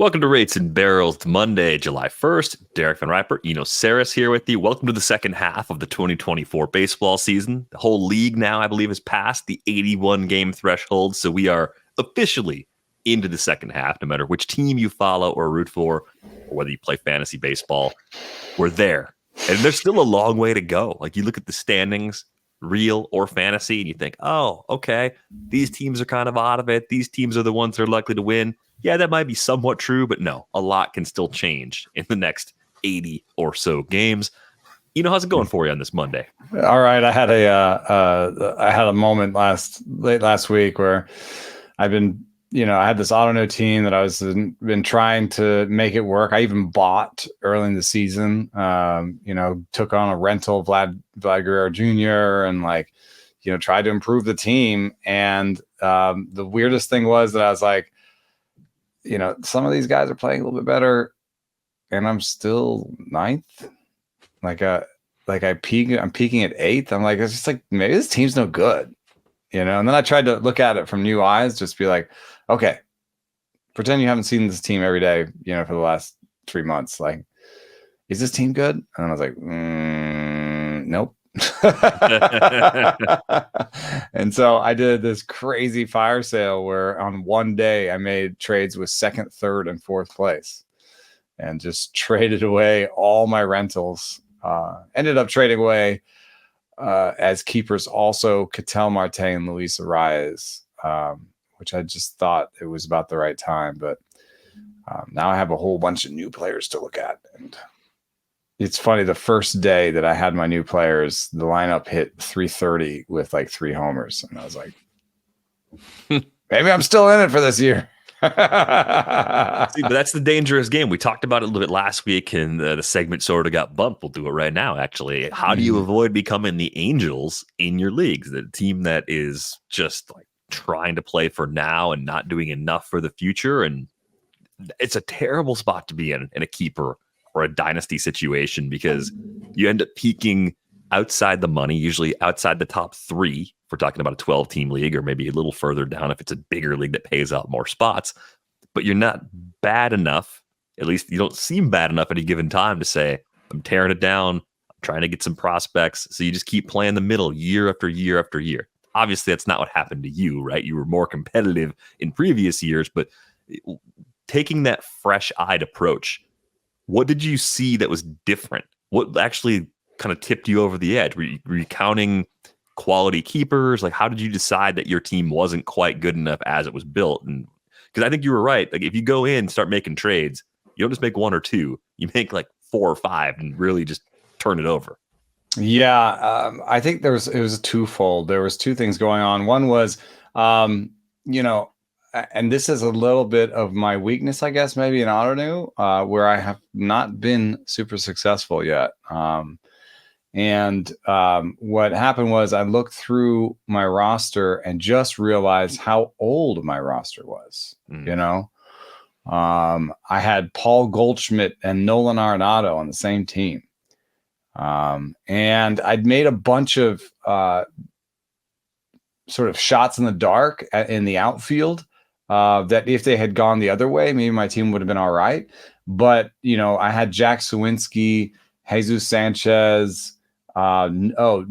Welcome to Rates and Barrels. It's Monday, July 1st. Derek Van Riper, Eno Saris here with you. Welcome to the second half of the 2024 baseball season. The whole league now, I believe, has passed the 81-game threshold, so we are officially into the second half. No matter which team you follow or root for, or whether you play fantasy baseball, we're there. And there's still a long way to go. Like, you look at the standings, real or fantasy, and you think, oh, okay, these teams are kind of out of it. These teams are the ones that are likely to win. Yeah, that might be somewhat true, but no, a lot can still change in the next 80 or so games. How's it going for you on this Monday? All right, I had a moment late last week where I've been, I had this auto team that I was been trying to make it work. I even bought early in the season, took on a rental Vlad Guerrero Jr. and tried to improve the team. And the weirdest thing was that I was like, some of these guys are playing a little bit better, and I'm still ninth. I'm peaking at eighth. I'm like, it's just like, maybe this team's no good, And then I tried to look at it from new eyes, just be like, okay, pretend you haven't seen this team every day, for the last 3 months. Like, is this team good? And I was like, nope. And so I did this crazy fire sale where on one day I made trades with second, third, and fourth place and just traded away all my rentals. Ended up trading away as keepers also Ketel Marte and Luis Arias, which I just thought it was about the right time. But now I have a whole bunch of new players to look at. And it's funny, the first day that I had my new players, the lineup hit 330 with like 3 homers. And I was like, maybe I'm still in it for this year. See, but that's the dangerous game. We talked about it a little bit last week, and the segment sort of got bumped. We'll do it right now, actually. How do you avoid becoming the Angels in your leagues? The team that is just like trying to play for now and not doing enough for the future. And it's a terrible spot to be in a keeper or a dynasty situation, because you end up peaking outside the money, usually outside the top 3. If we're talking about a 12-team league, or maybe a little further down if it's a bigger league that pays out more spots. But you're not bad enough, at least you don't seem bad enough at a given time to say, I'm tearing it down, I'm trying to get some prospects. So you just keep playing the middle year after year after year. Obviously, that's not what happened to you, right? You were more competitive in previous years, but taking that fresh-eyed approach, what did you see that was different? What actually kind of tipped you over the edge? Were you counting quality keepers? Like, how did you decide that your team wasn't quite good enough as it was built? And because I think you were right. Like, if you go in and start making trades, you don't just make 1 or 2. You make like 4 or 5 and really just turn it over. Yeah, I think it was a twofold. There was 2 things going on. One was, and this is a little bit of my weakness, I guess, maybe in auto where I have not been super successful yet. What happened was I looked through my roster and just realized how old my roster was. I had Paul Goldschmidt and Nolan Arenado on the same team. And I'd made a bunch of sort of shots in the dark in the outfield. That if they had gone the other way, maybe my team would have been all right. But, I had Jack Sawinski, Jesus Sanchez, Nelson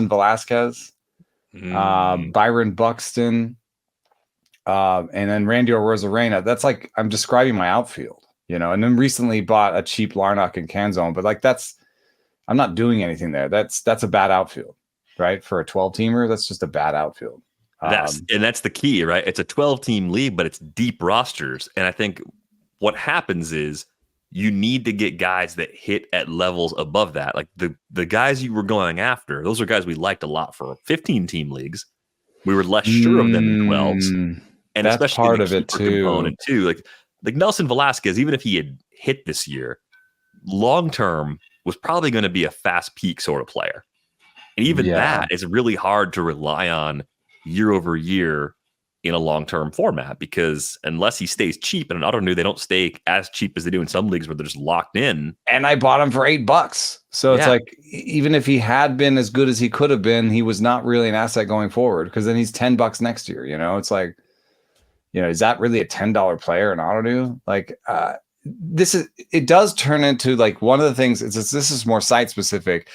Velasquez, Byron Buxton, and then Randy Arozarena. That's like, I'm describing my outfield, and then recently bought a cheap Larnach and Canzone, but like I'm not doing anything there. That's a bad outfield, right? For a 12-teamer, that's just a bad outfield. That's the key, right? It's a 12-team league, but it's deep rosters. And I think what happens is you need to get guys that hit at levels above that. Like the guys you were going after, those are guys we liked a lot for 15-team leagues. We were less sure of them in 12s. And that's especially part the of it keeper component too. Like Nelson Velasquez, even if he had hit this year, long-term was probably going to be a fast peak sort of player. And even that is really hard to rely on year over year in a long-term format, because unless he stays cheap, and I don't know, they don't stay as cheap as they do in some leagues where they're just locked in. And I bought him for $8. So it's like, even if he had been as good as he could have been, he was not really an asset going forward, because then he's $10 next year. It's like, is that really a $10 player in auto new? Like, it does turn into like one of the things. This is more site specific.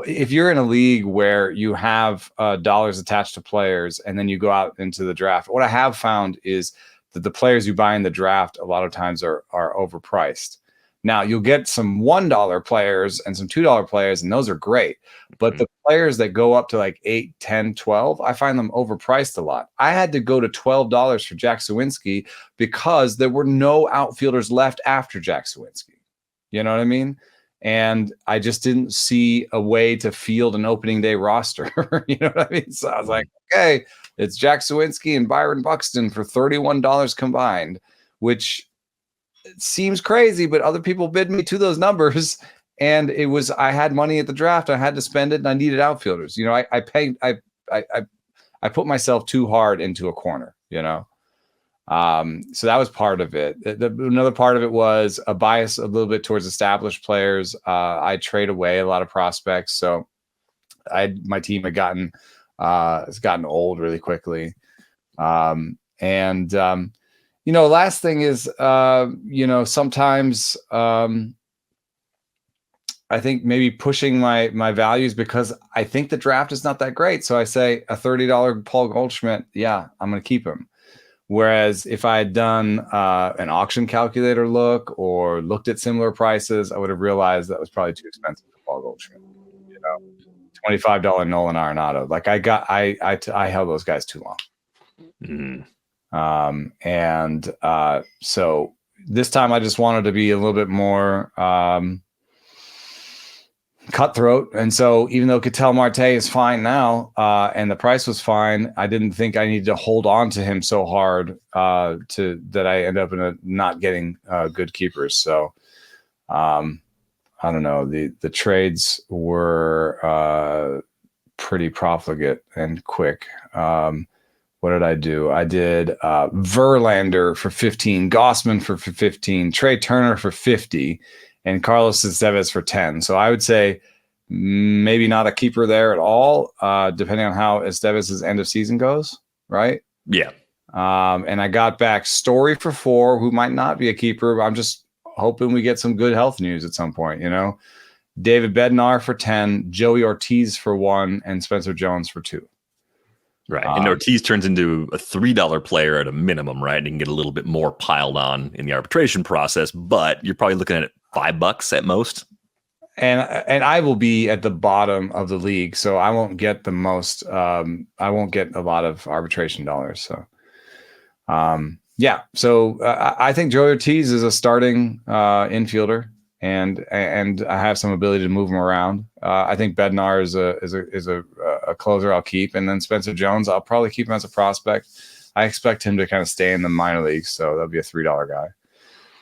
If you're in a league where you have dollars attached to players and then you go out into the draft, what I have found is that the players you buy in the draft a lot of times are overpriced. Now you'll get some $1 players and some $2 players, and those are great. But the players that go up to like 8, 10, 12, I find them overpriced a lot. I had to go to $12 for Jack Suwinski because there were no outfielders left after Jack Suwinski. You know what I mean? And I just didn't see a way to field an opening day roster. You know what I mean? So I was like, okay, it's Jack Suwinski and Byron Buxton for $31 combined, which seems crazy, but other people bid me to those numbers. And I had money at the draft. I had to spend it and I needed outfielders. I put myself too hard into a corner, so that was part of it. Another part of it was a bias a little bit towards established players. I trade away a lot of prospects. So my team had gotten old really quickly. Last thing is, sometimes I think maybe pushing my values because I think the draft is not that great. So I say a $30 Paul Goldschmidt, yeah, I'm going to keep him. Whereas if I had done an auction calculator look or looked at similar prices, I would have realized that was probably too expensive for Paul Goldschmidt. $25 Nolan Arenado. Like I held those guys too long. So this time I just wanted to be a little bit more cutthroat. And so even though Ketel Marte is fine now, and the price was fine, I didn't think I needed to hold on to him so hard that I end up not getting good keepers. So I don't know. The trades were pretty profligate and quick. What did I do? I did Verlander for 15, Gossman for 15, Trey Turner for 50, and Carlos Estevez for 10. So I would say maybe not a keeper there at all, depending on how Estevez's end of season goes, right? Yeah. And I got back Story for 4, who might not be a keeper. I'm just hoping we get some good health news at some point, David Bednar for 10, Joey Ortiz for 1, and Spencer Jones for 2. Right. And Ortiz turns into a $3 player at a minimum, right? And you can get a little bit more piled on in the arbitration process, but you're probably looking at $5 at most. And I will be at the bottom of the league, so I won't get the most. I won't get a lot of arbitration dollars. So, So I think Joey Ortiz is a starting infielder, and I have some ability to move him around. I think Bednar is a closer I'll keep, and then Spencer Jones I'll probably keep him as a prospect. I expect him to kind of stay in the minor leagues, so that'll be a $3 guy.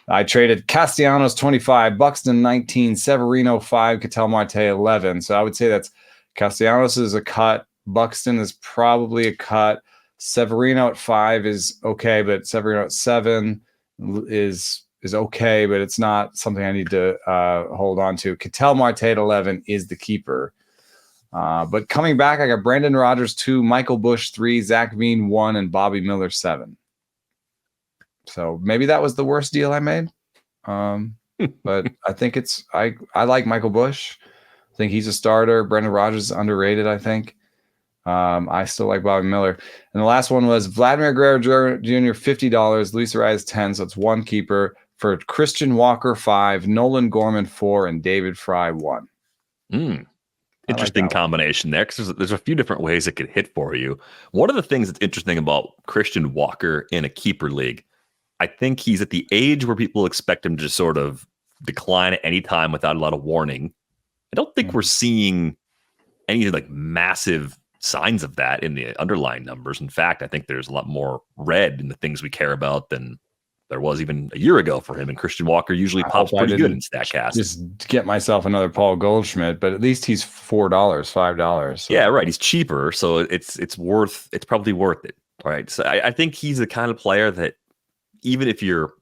I traded Castellanos 25, Buxton 19, Severino 5, Ketel Marte 11. So I would say that's Castellanos is a cut, Buxton is probably a cut, Severino at 5 is okay, but Severino at 7 is okay, but it's not something I need to hold on to. Ketel Marte at 11 is the keeper. But coming back, I got Brandon Rogers 2, Michael Busch 3, Zach Veen 1, and Bobby Miller 7. So maybe that was the worst deal I made. But I think I like Michael Busch. I think he's a starter. Brandon Rogers is underrated, I think. I still like Bobby Miller. And the last one was Vladimir Guerrero Jr., $50, Luis Arias 10, so it's 1 keeper for Christian Walker 5, Nolan Gorman 4, and David Fry 1. Interesting combination there, because there's a few different ways it could hit for you. One of the things that's interesting about Christian Walker in a keeper league, I think he's at the age where people expect him to sort of decline at any time without a lot of warning. I don't think we're seeing any like massive signs of that in the underlying numbers. In fact, I think there's a lot more red in the things we care about than there was even a year ago for him. And Christian Walker usually pops pretty good in StatCast. Just get myself another Paul Goldschmidt, but at least he's $4, $5. So. Yeah, right. He's cheaper, so it's probably worth it. All right. So I think he's the kind of player that even if you're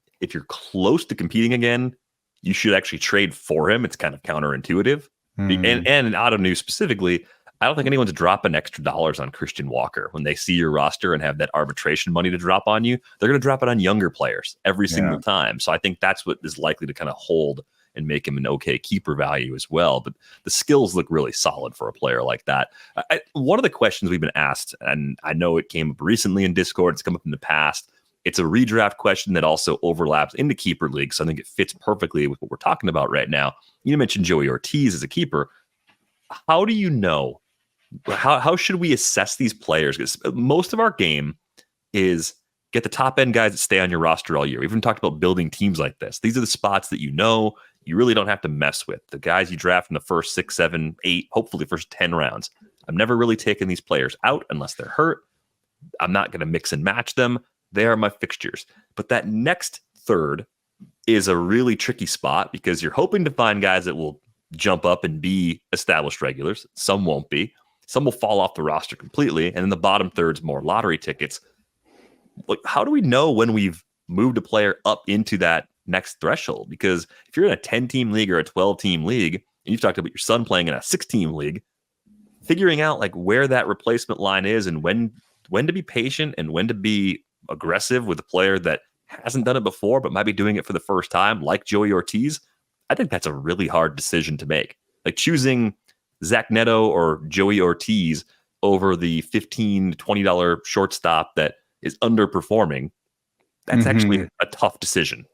close to competing again, you should actually trade for him. It's kind of counterintuitive. And in auto news specifically, I don't think anyone's dropping extra dollars on Christian Walker when they see your roster and have that arbitration money to drop on you. They're going to drop it on younger players every single time. So I think that's what is likely to kind of hold and make him an okay keeper value as well. But the skills look really solid for a player like that. One of the questions we've been asked, and I know it came up recently in Discord, it's come up in the past. It's a redraft question that also overlaps into keeper leagues. So I think it fits perfectly with what we're talking about right now. You mentioned Joey Ortiz as a keeper. How do you know? How should we assess these players? Because most of our game is get the top end guys that stay on your roster all year. We even talked about building teams like this. These are the spots that you really don't have to mess with. The guys you draft in the first 6, 7, 8, hopefully first 10 rounds. I'm never really taking these players out unless they're hurt. I'm not going to mix and match them. They are my fixtures. But that next third is a really tricky spot because you're hoping to find guys that will jump up and be established regulars. Some won't be. Some will fall off the roster completely. And then the bottom third's more lottery tickets. Like, how do we know when we've moved a player up into that next threshold? Because if you're in a 10-team league or a 12-team league, and you've talked about your son playing in a 6-team league, figuring out like where that replacement line is and when to be patient and when to be aggressive with a player that hasn't done it before but might be doing it for the first time, like Joey Ortiz, I think that's a really hard decision to make. Like choosing Zach Neto or Joey Ortiz over the $15 to $20 shortstop that is underperforming, that's actually a tough decision.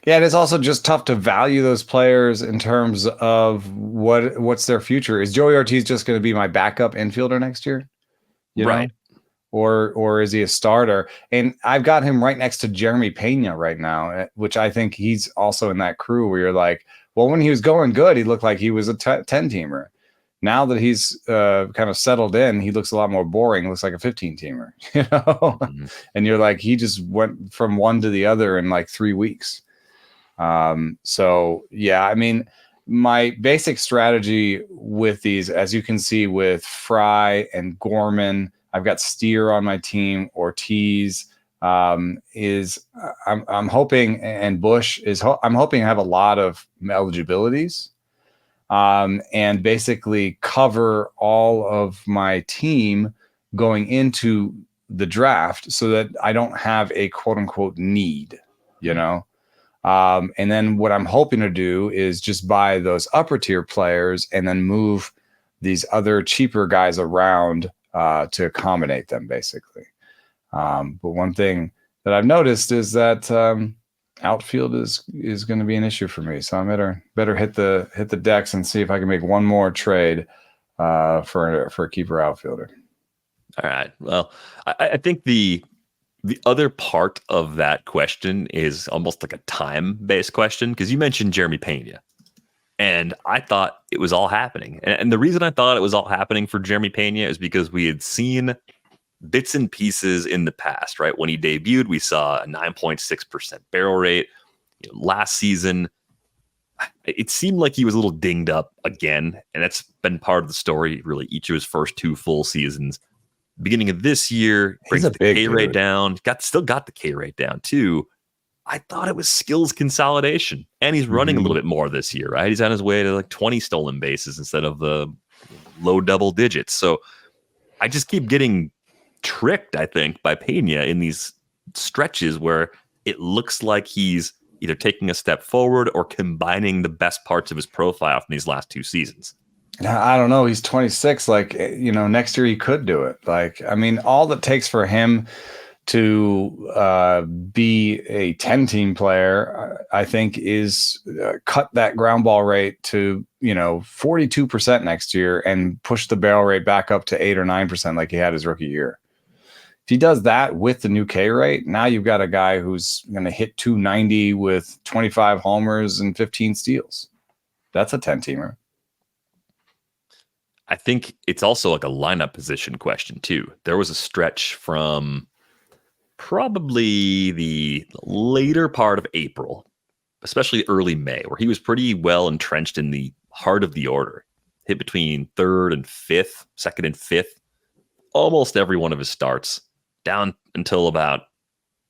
Yeah, it is also just tough to value those players in terms of what's their future. Is Joey Ortiz just going to be my backup infielder next year? You know? Or is he a starter? And I've got him right next to Jeremy Pena right now, which I think he's also in that crew where you're like, well, when he was going good, he looked like he was a 10-teamer. Now that he's kind of settled in, he looks a lot more boring. Looks like a 15-teamer, you know? And you're like, he just went from one to the other in like 3 weeks. So yeah, I mean, my basic strategy with these, as you can see with Fry and Gorman, I've got Steer on my team. Ortiz is I'm hoping, and Bush is. I'm hoping to have a lot of eligibilities, and basically cover all of my team going into the draft, so that I don't have a quote unquote need, you know. And then what I'm hoping to do is just buy those upper tier players and then move these other cheaper guys around to accommodate them, basically. But one thing that I've noticed is that outfield is going to be an issue for me. So I better hit the decks and see if I can make one more trade for a keeper outfielder. All right. Well, I think the other part of that question is almost like a time-based question, because you mentioned Jeremy Pena. And I thought it was all happening. And the reason I thought it was all happening for Jeremy Pena is because we had seen bits and pieces in the past, right? When he debuted, we saw a 9.6% barrel rate. You know, last season, it seemed like he was a little dinged up again. And that's been part of the story, really, each of his first 2 full seasons. Beginning of this year, brings the K rate down. Still got the K rate down, too. I thought it was skills consolidation, and he's running a little bit more this year, right? He's on his way to like 20 stolen bases instead of the low double digits. So I just keep getting tricked, I think, by Pena in these stretches where it looks like he's either taking a step forward or combining the best parts of his profile from these last 2 seasons. I don't know. He's 26. Like, you know, next year he could do it. Like, I mean, all it takes for him to be a 10-team player, I think, is cut that ground ball rate to, 42% next year and push the barrel rate back up to 8 or 9% like he had his rookie year. If he does that with the new K rate, now you've got a guy who's going to hit 290 with 25 homers and 15 steals. That's a 10-teamer. I think it's also like a lineup position question, too. There was a stretch from probably the later part of April, especially early May, where he was pretty well entrenched in the heart of the order, hit between 3rd and 5th, 2nd and 5th, almost every one of his starts, down until about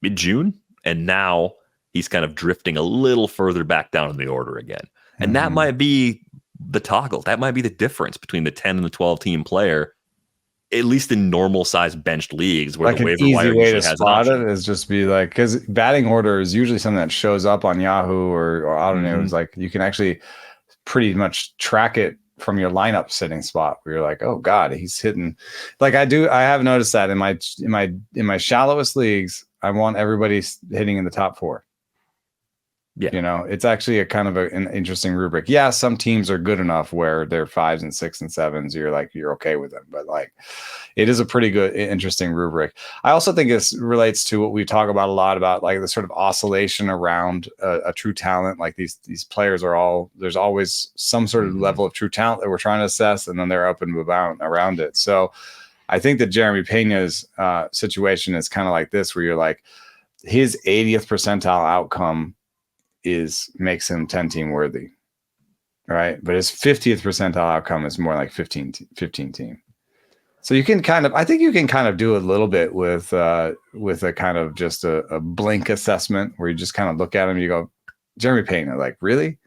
mid-June. And now he's kind of drifting a little further back down in the order again. And that might be the toggle. That might be the difference between the 10 and the 12 team player, at least in normal size benched leagues where like the an waiver easy wire way usually to has spot an it option. is just be like, because batting order is usually something that shows up on Yahoo or I don't know. Mhm. It's like you can actually pretty much track it from your lineup sitting spot where you're like, oh God, he's hitting. Like I have noticed that in my shallowest leagues, I want everybody hitting in the top 4. Yeah. You know, it's actually a kind of an interesting rubric. Yeah, some teams are good enough where they're 5s and 6s and 7s. You're okay with them, but like, it is a pretty good, interesting rubric. I also think this relates to what we talk about a lot about, like the sort of oscillation around a true talent. Like these players there's always some sort of level of true talent that we're trying to assess, and then they're up and about around it. So I think that Jeremy Pena's situation is kind of like this, where you're like, his 80th percentile outcome makes him 10 team worthy, right? But his 50th percentile outcome is more like 15 team. So you can I think you can kind of do a little bit with a kind of just a blink assessment where you just kind of look at him and you go, Jeremy Pena, like, really?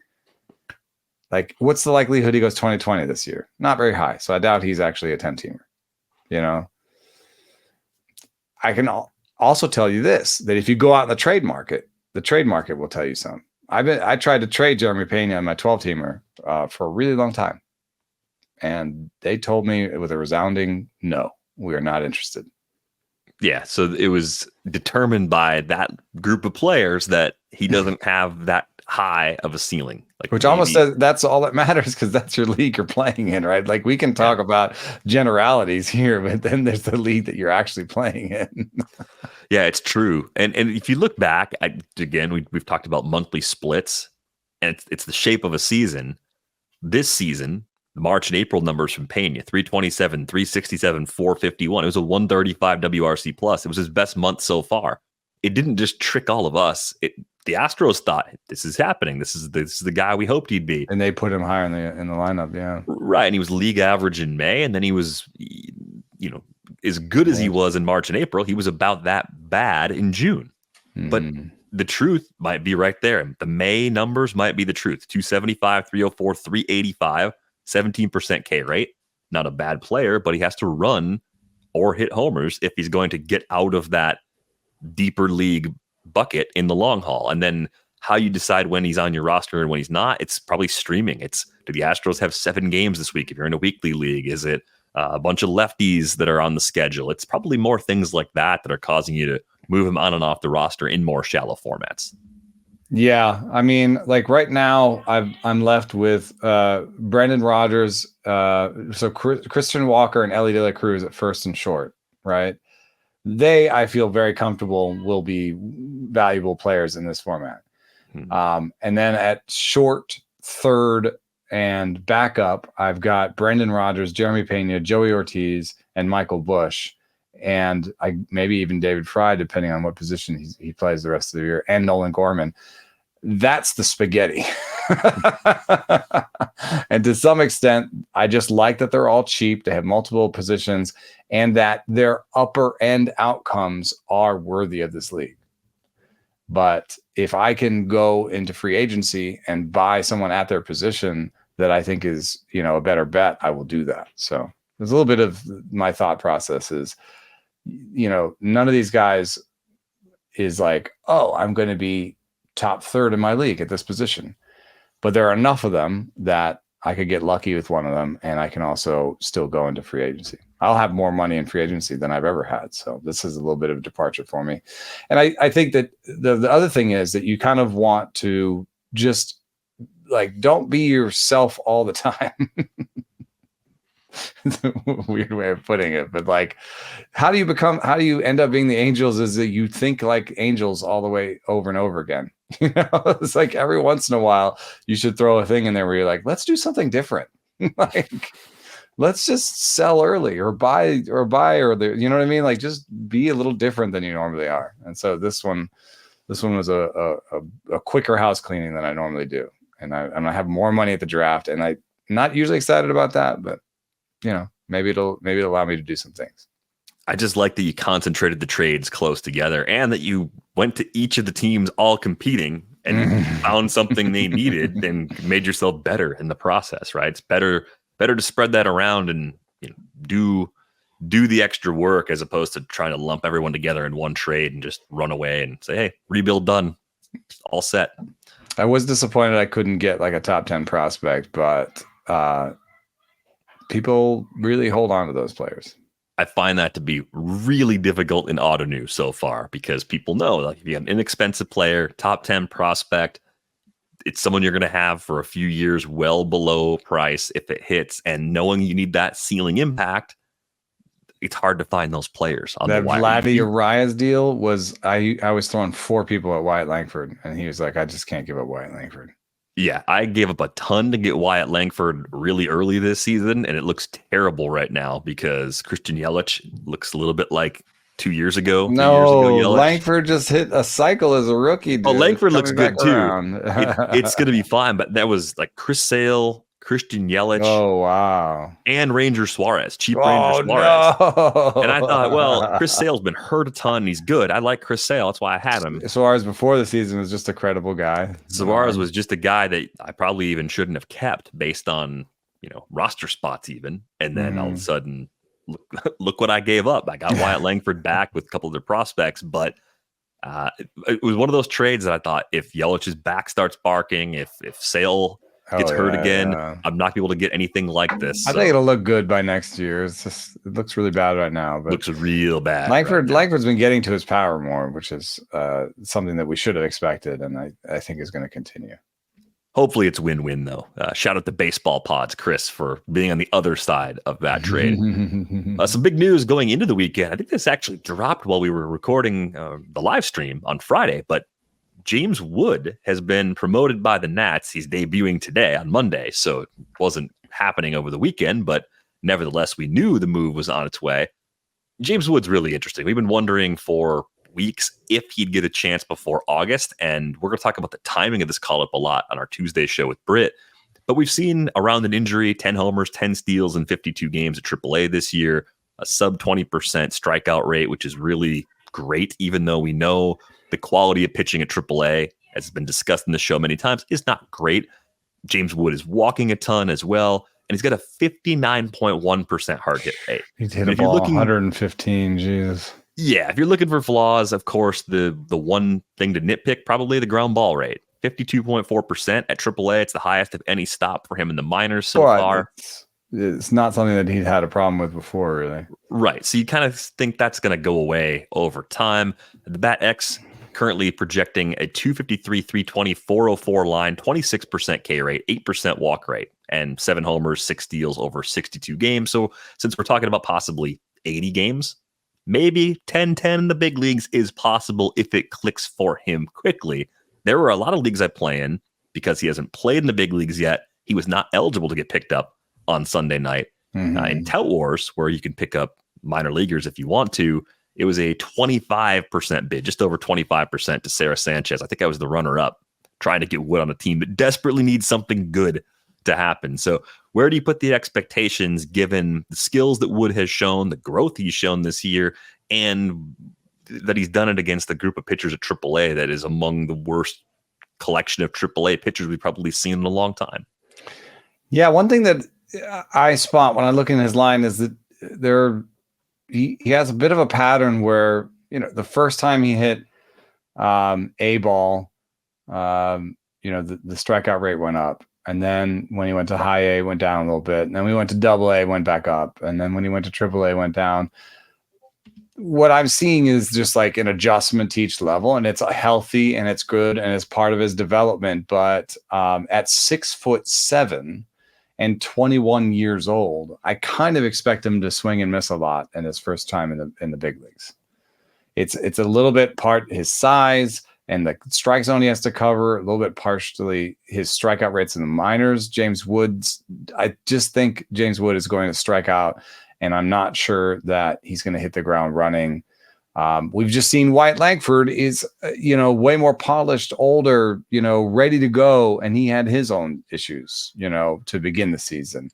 Like, what's the likelihood he goes 20-20 this year? Not very high. So I doubt he's actually a 10 teamer. You know, I can also tell you this, that if you go out in the trade market will tell you something. I tried to trade Jeremy Pena and my 12 teamer for a really long time. And they told me with a resounding no, we are not interested. Yeah. So it was determined by that group of players that he doesn't have that high of a ceiling. Like, which almost says that's all that matters, because that's your league you're playing in, right? Like, we can talk about generalities here, but then there's the league that you're actually playing in. Yeah, it's true. And if you look back, we've talked about monthly splits, and it's the shape of a season. This season, the March and April numbers from Pena: 327, 367, 451. It was a 135 WRC plus. It was his best month so far. It didn't just trick all of us. The Astros thought, this is happening. This is the guy we hoped he'd be. And they put him higher in the lineup, yeah. Right. And he was league average in May, and then he was, as good as he was in March and April, he was about that bad in June. Mm-hmm. But the truth might be right there. The May numbers might be the truth. 275, 304, 385, 17% K rate. Not a bad player, but he has to run or hit homers if he's going to get out of that deeper league bucket in the long haul. And then how you decide when he's on your roster and when he's not, it's probably streaming. Do the Astros have 7 games this week if you're in a weekly league? Is it a bunch of lefties that are on the schedule? It's probably more things like that are causing you to move him on and off the roster in more shallow formats. Yeah, I mean, like right now, I'm left with Brendan Rodgers, so Christian Walker and Ellie De La Cruz at first and short, right? I feel very comfortable will be valuable players in this format. And then at short, third, and backup, I've got Brendan Rodgers, Jeremy Pena, Joey Ortiz, and Michael Busch. And maybe even David Fry, depending on what position he plays the rest of the year, and Nolan Gorman. That's the spaghetti. And to some extent, I just like that they're all cheap. They have multiple positions, and that their upper end outcomes are worthy of this league. But if I can go into free agency and buy someone at their position that I think is, a better bet, I will do that. So there's a little bit of my thought process is, none of these guys is like, oh, I'm going to be top third in my league at this position. But there are enough of them that I could get lucky with one of them, and I can also still go into free agency. I'll have more money in free agency than I've ever had. So this is a little bit of a departure for me. And I think that the other thing is that you kind of want to just like, don't be yourself all the time. It's a weird way of putting it, but like, how do you end up being the Angels is that you think like Angels all the way over and over again. It's like every once in a while you should throw a thing in there where you're like, let's do something different. Like, let's just sell early or buy, you know what I mean? Like, just be a little different than you normally are. And so this one was a quicker house cleaning than I normally do. And I have more money at the draft, and I'm not usually excited about that, but maybe it'll allow me to do some things. I just like that you concentrated the trades close together, and that you went to each of the teams all competing and found something they needed and made yourself better in the process, right? It's better to spread that around and do the extra work as opposed to trying to lump everyone together in one trade and just run away and say, hey, rebuild done, all set. I was disappointed I couldn't get like a top 10 prospect, but people really hold on to those players. I find that to be really difficult in auto news so far because people know, like, if you have an inexpensive player, top 10 prospect, it's someone you're going to have for a few years well below price if it hits. And knowing you need that ceiling impact, it's hard to find those players on that the wire. Vladdy Arias deal was I was throwing 4 people at Wyatt Langford, and he was like, I just can't give up Wyatt Langford. Yeah, I gave up a ton to get Wyatt Langford really early this season, and it looks terrible right now because Christian Yelich looks a little bit like 2 years ago. No, 3 years ago, Langford just hit a cycle as a rookie. Dude. Oh, Langford looks good too. It's going to be fine, but that was like Chris Sale, Christian Yelich. Oh, wow. And Ranger Suarez, Ranger Suarez. No. And I thought, well, Chris Sale's been hurt a ton. He's good. I like Chris Sale. That's why I had him. Suarez before the season was just a credible guy. Suarez was just a guy that I probably even shouldn't have kept based on, roster spots even. And then all of a sudden, look what I gave up. I got Wyatt Langford back with a couple of their prospects, but it was one of those trades that I thought if Yelich's back starts barking, if Sale gets hurt again, I'm not able to get anything like this. I think it'll look good by next year. It looks really bad right now. But looks real bad. Langford's been getting to his power more, which is something that we should have expected, and I think is going to continue. Hopefully it's win-win, though. Shout out to Baseball Pods, Chris, for being on the other side of that trade. Some big news going into the weekend. I think this actually dropped while we were recording the live stream on Friday, but James Wood has been promoted by the Nats. He's debuting today on Monday, so it wasn't happening over the weekend, but nevertheless, we knew the move was on its way. James Wood's really interesting. We've been wondering for weeks if he'd get a chance before August, and we're going to talk about the timing of this call-up a lot on our Tuesday show with Britt. But we've seen around an injury, 10 homers, 10 steals in 52 games at AAA this year, a sub 20% strikeout rate, which is really great, even though we know the quality of pitching at AAA, as has been discussed in the show many times, is not great. James Wood is walking a ton as well, and he's got a 59.1% hard hit rate. He's hit a ball 115, Jesus. Yeah, if you're looking for flaws, of course, the one thing to nitpick, probably the ground ball rate. 52.4% at AAA. It's the highest of any stop for him in the minors so far. It's not something that he'd had a problem with before, really. Right. So you kind of think that's going to go away over time. The Bat X currently projecting a 253, 320, 404 line, 26% K rate, 8% walk rate, and 7 homers, 6 steals over 62 games. So since we're talking about possibly 80 games, maybe 10-10 in the big leagues is possible if it clicks for him quickly. There were a lot of leagues I play in because he hasn't played in the big leagues yet. He was not eligible to get picked up on Sunday night. In Tout Wars, where you can pick up minor leaguers if you want to, it was a 25% bid, just over 25% to Sarah Sanchez. I think I was the runner-up, trying to get Wood on a team that desperately needs something good to happen. So where do you put the expectations given the skills that Wood has shown, the growth he's shown this year, and that he's done it against a group of pitchers at AAA that is among the worst collection of AAA pitchers we've probably seen in a long time? Yeah, one thing that I spot when I look in his line is that he has a bit of a pattern where, the first time he hit A ball, the strikeout rate went up. And then when he went to high A, went down a little bit. And then we went to double A, went back up. And then when he went to triple A, went down. What I'm seeing is just like an adjustment to each level, and it's healthy and it's good and it's part of his development. But at 6'7" and 21 years old, I kind of expect him to swing and miss a lot in his first time in the big leagues. It's a little bit part his size and the strike zone he has to cover, a little bit partially his strikeout rates in the minors. I just think James Wood is going to strike out, and I'm not sure that he's going to hit the ground running. We've just seen Wyatt Langford is, way more polished, older, ready to go. And he had his own issues, to begin the season.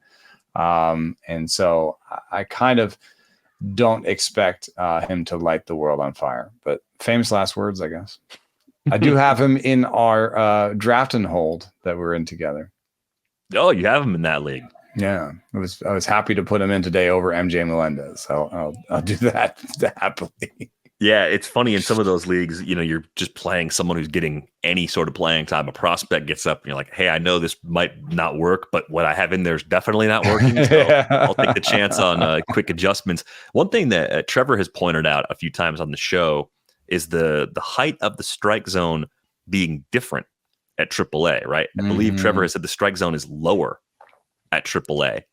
And so I kind of don't expect him to light the world on fire, but famous last words, I guess. I do have him in our draft and hold that we're in together. Oh, you have him in that league. Yeah, I was happy to put him in today over MJ Melendez, so I'll do that happily. Yeah, it's funny in some of those leagues, you're just playing someone who's getting any sort of playing time. A prospect gets up and you're like, hey, I know this might not work, but what I have in there is definitely not working. So I'll take the chance on quick adjustments. One thing that Trevor has pointed out a few times on the show is the height of the strike zone being different at AAA, right? I believe Trevor has said the strike zone is lower at AAA.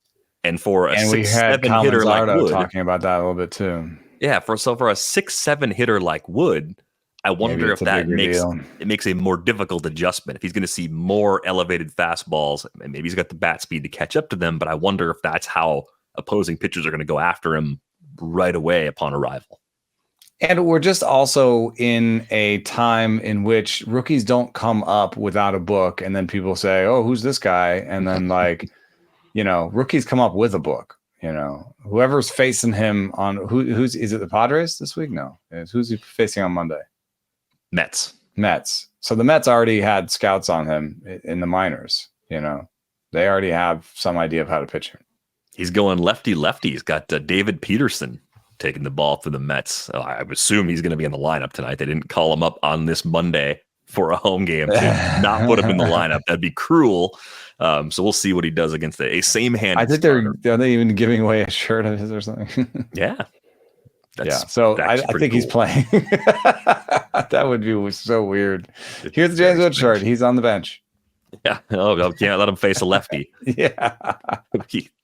And for a 6'7" hitter like Wood, talking about that a little bit too. Yeah, for a 6'7" hitter like Wood, I wonder if that makes a more difficult adjustment. If he's going to see more elevated fastballs, and maybe he's got the bat speed to catch up to them, but I wonder if that's how opposing pitchers are going to go after him right away upon arrival. And we're just also in a time in which rookies don't come up without a book, and then people say, "Oh, who's this guy?" And then rookies come up with a book. Whoever's facing him on who's is it the Padres this week? No, who's he facing on Monday? Mets. So the Mets already had scouts on him in the minors. They already have some idea of how to pitch him. He's going lefty. He's got David Peterson taking the ball for the Mets. I would assume he's going to be in the lineup tonight. They didn't call him up on this Monday for a home game to not put him in the lineup. That'd be cruel. So we'll see what he does against a same-handed. I think are they even giving away a shirt of his or something? Yeah. So I think he's playing. That would be so weird. Here's the James Wood shirt. He's on the bench. Yeah. Oh, can't let him face a lefty. Yeah.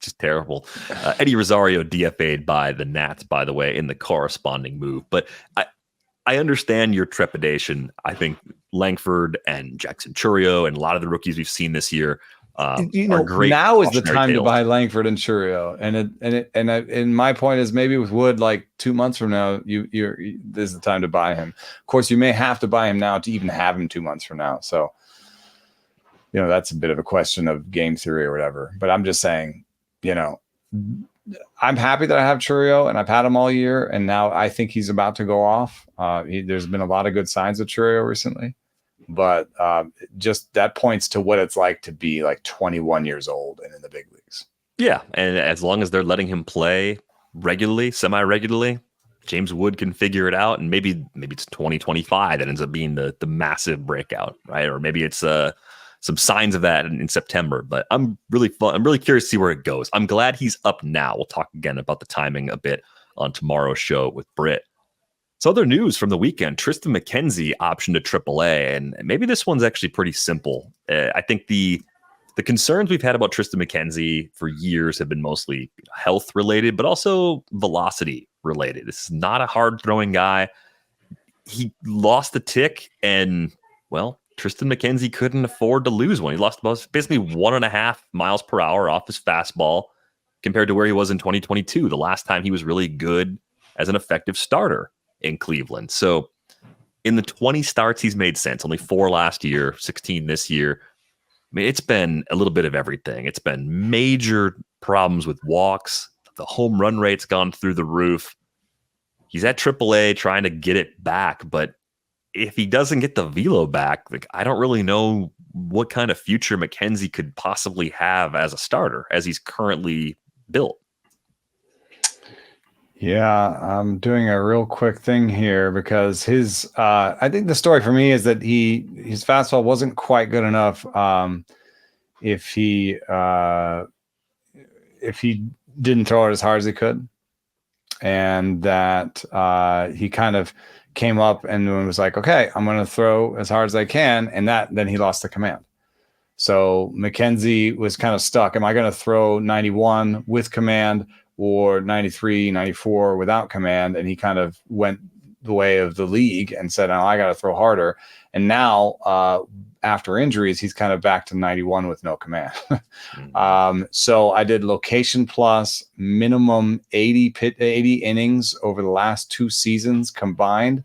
Just terrible. Eddie Rosario DFA'd by the Nats, by the way, in the corresponding move. But I understand your trepidation. I think Langford and Jackson Chourio and a lot of the rookies we've seen this year are great. Now is the time to buy Langford and Chourio, and my point is maybe with Wood, like 2 months from now, this is the time to buy him. Of course, you may have to buy him now to even have him 2 months from now. So, that's a bit of a question of game theory or whatever. But I'm just saying, I'm happy that I have Chourio and I've had him all year, and now I think he's about to go off. There's been a lot of good signs of Chourio recently, but just that points to what it's like to be like 21 years old and in the big leagues. Yeah, and as long as they're letting him play regularly, semi-regularly, James Wood can figure it out, and maybe it's 2025 that ends up being the massive breakout, right? Or maybe it's some signs of that in September, but I'm really curious to see where it goes. I'm glad he's up now. We'll talk again about the timing a bit on tomorrow's show with Britt. So other news from the weekend, Triston McKenzie optioned to AAA, and maybe this one's actually pretty simple. I think the concerns we've had about Triston McKenzie for years have been mostly health related, but also velocity related. This is not a hard throwing guy. He lost the tick, and Triston McKenzie couldn't afford to lose one. He lost basically 1.5 miles per hour off his fastball compared to where he was in 2022, the last time he was really good as an effective starter in Cleveland. So in the 20 starts he's made since, only 4 last year, 16 this year. I mean, it's been a little bit of everything. It's been major problems with walks. The home run rate's gone through the roof. He's at AAA trying to get it back, but if he doesn't get the velo back, I don't really know what kind of future McKenzie could possibly have as a starter, as he's currently built. Yeah, I'm doing a real quick thing here because I think the story for me is that his fastball wasn't quite good enough. If he didn't throw it as hard as he could, and that he kind of came up and was like, okay, I'm going to throw as hard as I can. And then he lost the command. So McKenzie was kind of stuck. Am I going to throw 91 with command or 93, 94 without command? And he kind of went the way of the league and said, oh, I got to throw harder. And now after injuries, he's kind of back to 91 with no command. So I did location plus minimum 80 innings over the last 2 seasons combined.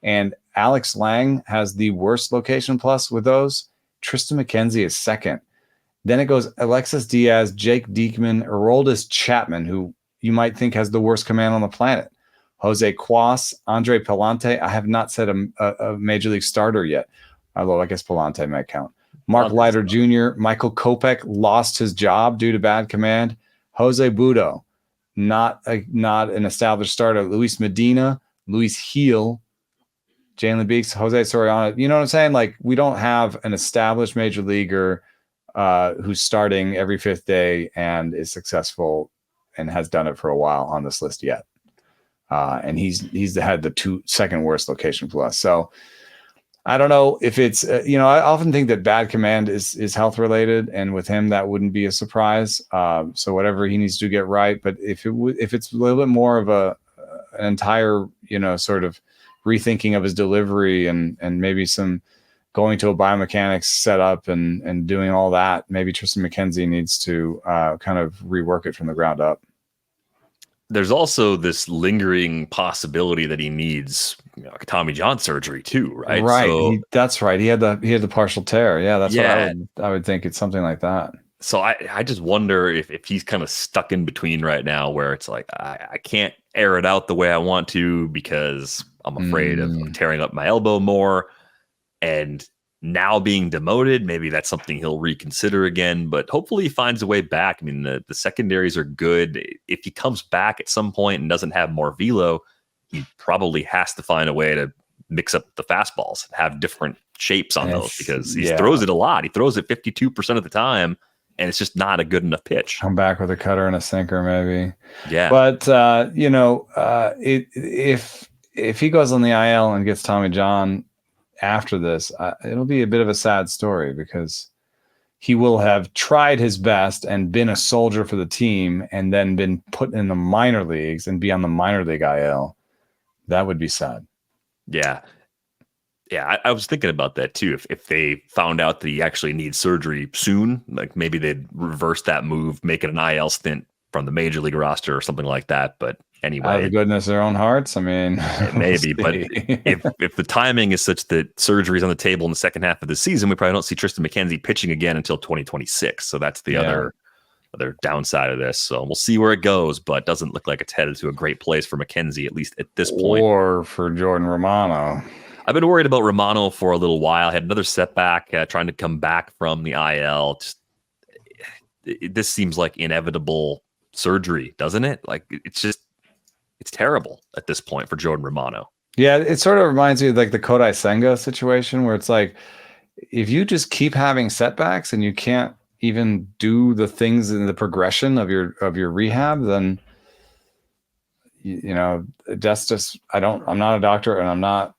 And Alex Lang has the worst location plus with those. Triston McKenzie is second. Then it goes Alexis Diaz, Jake Diekman, Aroldis Chapman, who you might think has the worst command on the planet. Jose Cuas, Andre Palante. I have not said a major league starter yet, although I guess Palante might count. Mark Leiter Jr., Michael Kopech lost his job due to bad command. Jose Budo, not an established starter. Luis Medina, Luis Heel, Jalen Beeks, Jose Soriano. You know what I'm saying? Like, we don't have an established major leaguer who's starting every fifth day and is successful and has done it for a while on this list yet. And he's had the second worst location for us. So I don't know if it's, I often think that bad command is health related, and with him, that wouldn't be a surprise. So whatever he needs to get right, but if it's a little bit more of an entire, sort of rethinking of his delivery and maybe some going to a biomechanics setup and doing all that, maybe Triston McKenzie needs to kind of rework it from the ground up. There's also this lingering possibility that he needs Tommy John surgery too, right? Right. So, that's right. He had the partial tear. Yeah, that's what I would think. It's something like that. So I just wonder if he's kind of stuck in between right now, where it's like I can't air it out the way I want to because I'm afraid of tearing up my elbow more. And now being demoted, maybe that's something he'll reconsider again, but hopefully he finds a way back. I mean, the secondaries are good. If he comes back at some point and doesn't have more velo, he probably has to find a way to mix up the fastballs, have different shapes on those, because he throws it a lot. He throws it 52% of the time, and it's just not a good enough pitch. Come back with a cutter and a sinker, maybe. Yeah. But, if he goes on the IL and gets Tommy John after this, it'll be a bit of a sad story, because he will have tried his best and been a soldier for the team and then been put in the minor leagues and be on the minor league IL. That would be sad. Yeah. Yeah, I was thinking about that too. If they found out that he actually needs surgery soon, like maybe they'd reverse that move, make it an IL stint from the major league roster or something like that. But anyway, out of the goodness of their own hearts, I mean, maybe. But if the timing is such that surgery is on the table in the second half of the season, we probably don't see Triston McKenzie pitching again until 2026. So that's the other downside of this. So we'll see where it goes, but doesn't look like it's headed to a great place for McKenzie, at least at this point. Or for Jordan Romano. I've been worried about Romano for a little while. I had another setback trying to come back from the IL. This seems like inevitable surgery, doesn't it? Like, it's terrible at this point for Jordan Romano. Yeah, it sort of reminds me of like the Kodai Senga situation, where it's like, if you just keep having setbacks and you can't even do the things in the progression of your rehab, then that's just, I'm not a doctor, and I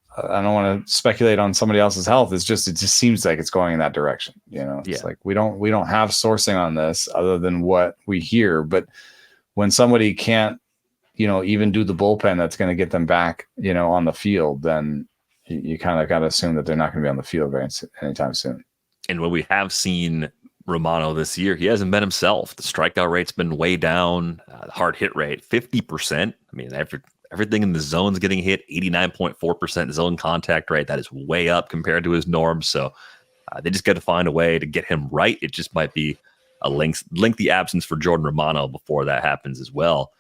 don't want to speculate on somebody else's health. It just seems like it's going in that direction. It's like we don't have sourcing on this other than what we hear. But when somebody can't, even do the bullpen that's going to get them back, on the field, then you kind of got to assume that they're not going to be on the field anytime soon. And when we have seen Romano this year, he hasn't been himself. The strikeout rate's been way down. The hard hit rate, 50%. I mean, everything in the zone's getting hit, 89.4% zone contact rate. That is way up compared to his norms. So they just got to find a way to get him right. It just might be a lengthy absence for Jordan Romano before that happens as well.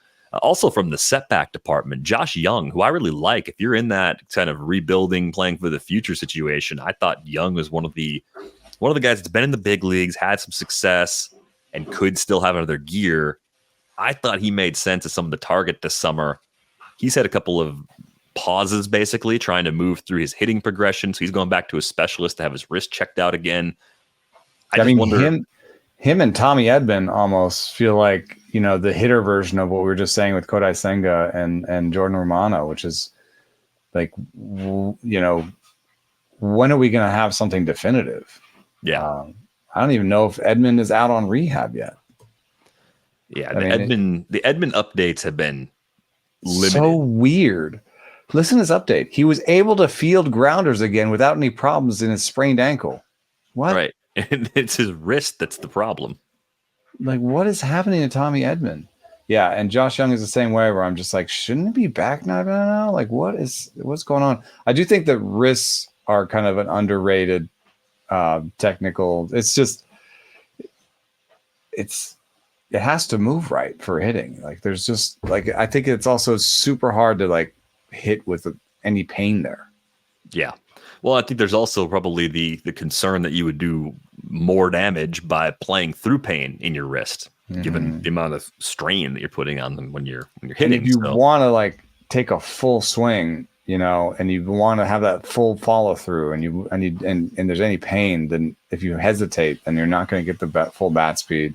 Also from the setback department, Josh Jung, who I really like. If you're in that kind of rebuilding, playing for the future situation, I thought Jung was one of the guys that's been in the big leagues, had some success, and could still have another gear. I thought he made sense as some of the target this summer. He's had a couple of pauses, basically, trying to move through his hitting progression. So he's going back to a specialist to have his wrist checked out again. I mean, wonder, him and Tommy Edman almost feel like, the hitter version of what we were just saying with Kodai Senga and Jordan Romano, which is like, when are we going to have something definitive? Yeah. I don't even know if Edman is out on rehab yet. Yeah. The Edman updates have been limited. So weird. Listen to his update. He was able to field grounders again without any problems in his sprained ankle. What? Right. And it's his wrist that's the problem. Like, what is happening to Tommy Edman? Yeah, and Josh Jung is the same way, where I'm just like, shouldn't it be back now? Like, what's going on? I do think that wrists are kind of an underrated technical. It's just, it's it has to move right for hitting. Like there's just like, I think it's also super hard to like hit with any pain there. Yeah. Well, I think there's also probably the concern that you would do more damage by playing through pain in your wrist, given the amount of strain that you're putting on them when you're hitting. And if you want to like take a full swing, you know, and you want to have that full follow through, and there's any pain, then if you hesitate, then you're not going to get the full bat speed.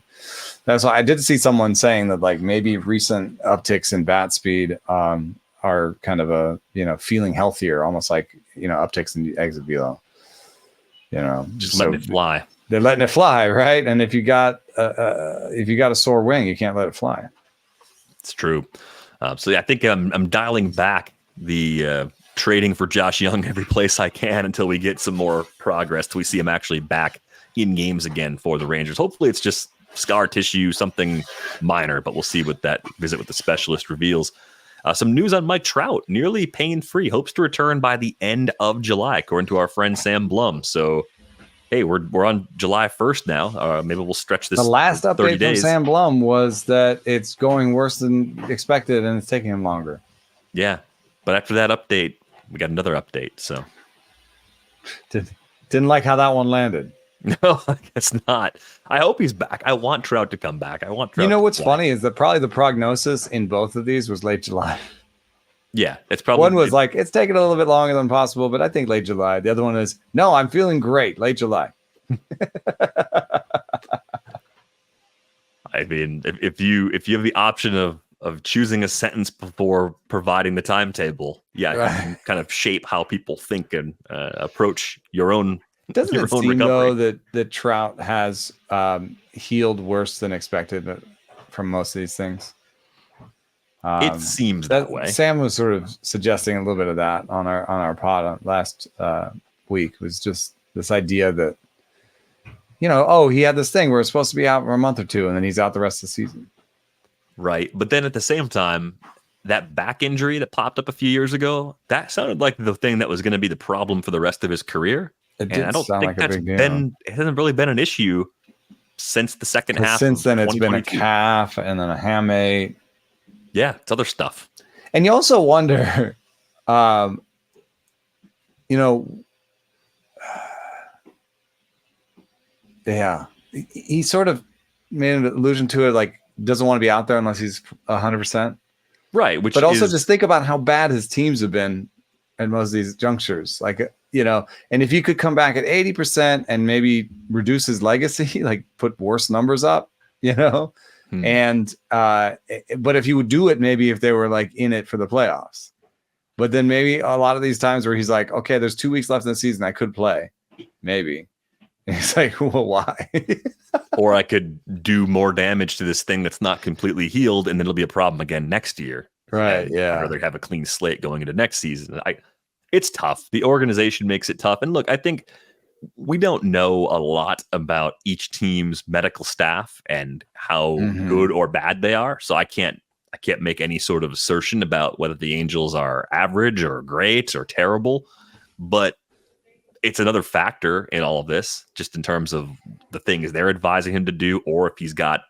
That's why I did see someone saying that like maybe recent upticks in bat speed are kind of a, you know, feeling healthier, almost like, you know, upticks in the exit velo, you know, just letting it fly. They're letting it fly, right? And if you got a sore wing, you can't let it fly. It's true. So yeah, I think I'm dialing back the trading for Josh Jung every place I can until we get some more progress, till we see him actually back in games again for the Rangers. Hopefully it's just scar tissue, something minor, but we'll see what that visit with the specialist reveals. Some news on Mike Trout, nearly pain-free, hopes to return by the end of July, according to our friend Sam Blum. So, hey, we're on July 1st now. Maybe we'll stretch this. The last 30 update days. from Sam Blum was that it's going worse than expected and it's taking him longer. Yeah, but after that update, we got another update. So, didn't like how that one landed. No, I guess not. I hope he's back. I want Trout to come back. I want Trout. You know what's funny is that probably the prognosis in both of these was late July. Yeah, it's probably one was like it's taking a little bit longer than possible, but I think late July. The other one is no, I'm feeling great. Late July. I mean, if you have the option of choosing a sentence before providing the timetable, yeah, right. You can kind of shape how people think and approach your own. Doesn't it seem though that Trout has healed worse than expected from most of these things? It seems that way. Sam was sort of suggesting a little bit of that on our pod last week. Was just this idea that, you know, he had this thing where it's supposed to be out for a month or two, and then he's out the rest of the season. Right, but then at the same time, that back injury that popped up a few years ago, that sounded like the thing that was going to be the problem for the rest of his career. It did sound like a big deal. It hasn't really been an issue since the second half. Since then, it's been a calf and then a hamate. Yeah, it's other stuff. And you also wonder, you know, yeah, he sort of made an allusion to it, like doesn't want to be out there unless he's 100%. Right. But also just think about how bad his teams have been at most of these junctures. Like, you know, and if you could come back at 80% and maybe reduce his legacy, like put worse numbers up, you know, and but if you would do it, maybe if they were like in it for the playoffs, but then maybe a lot of these times where he's like, okay, there's 2 weeks left in the season, I could play, maybe. And he's like, well, why? Or I could do more damage to this thing that's not completely healed, and then it'll be a problem again next year. Right. And yeah. I'd rather have a clean slate going into next season. It's tough. The organization makes it tough. And look, I think we don't know a lot about each team's medical staff and how good or bad they are. So I can't make any sort of assertion about whether the Angels are average or great or terrible. But it's another factor in all of this, just in terms of the things they're advising him to do, or if he's got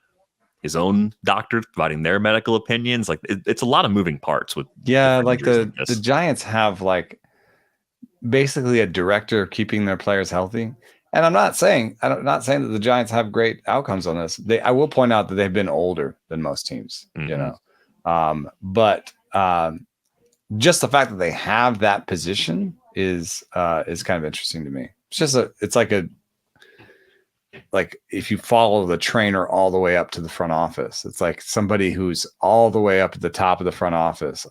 his own doctors providing their medical opinions. Like it's a lot of moving parts with. Yeah. Like the Giants have like basically a director keeping their players healthy. And I'm not saying that the Giants have great outcomes on this. I will point out that they've been older than most teams, you know, but just the fact that they have that position is kind of interesting to me. It's just like if you follow the trainer all the way up to the front office, it's like somebody who's all the way up at the top of the front office.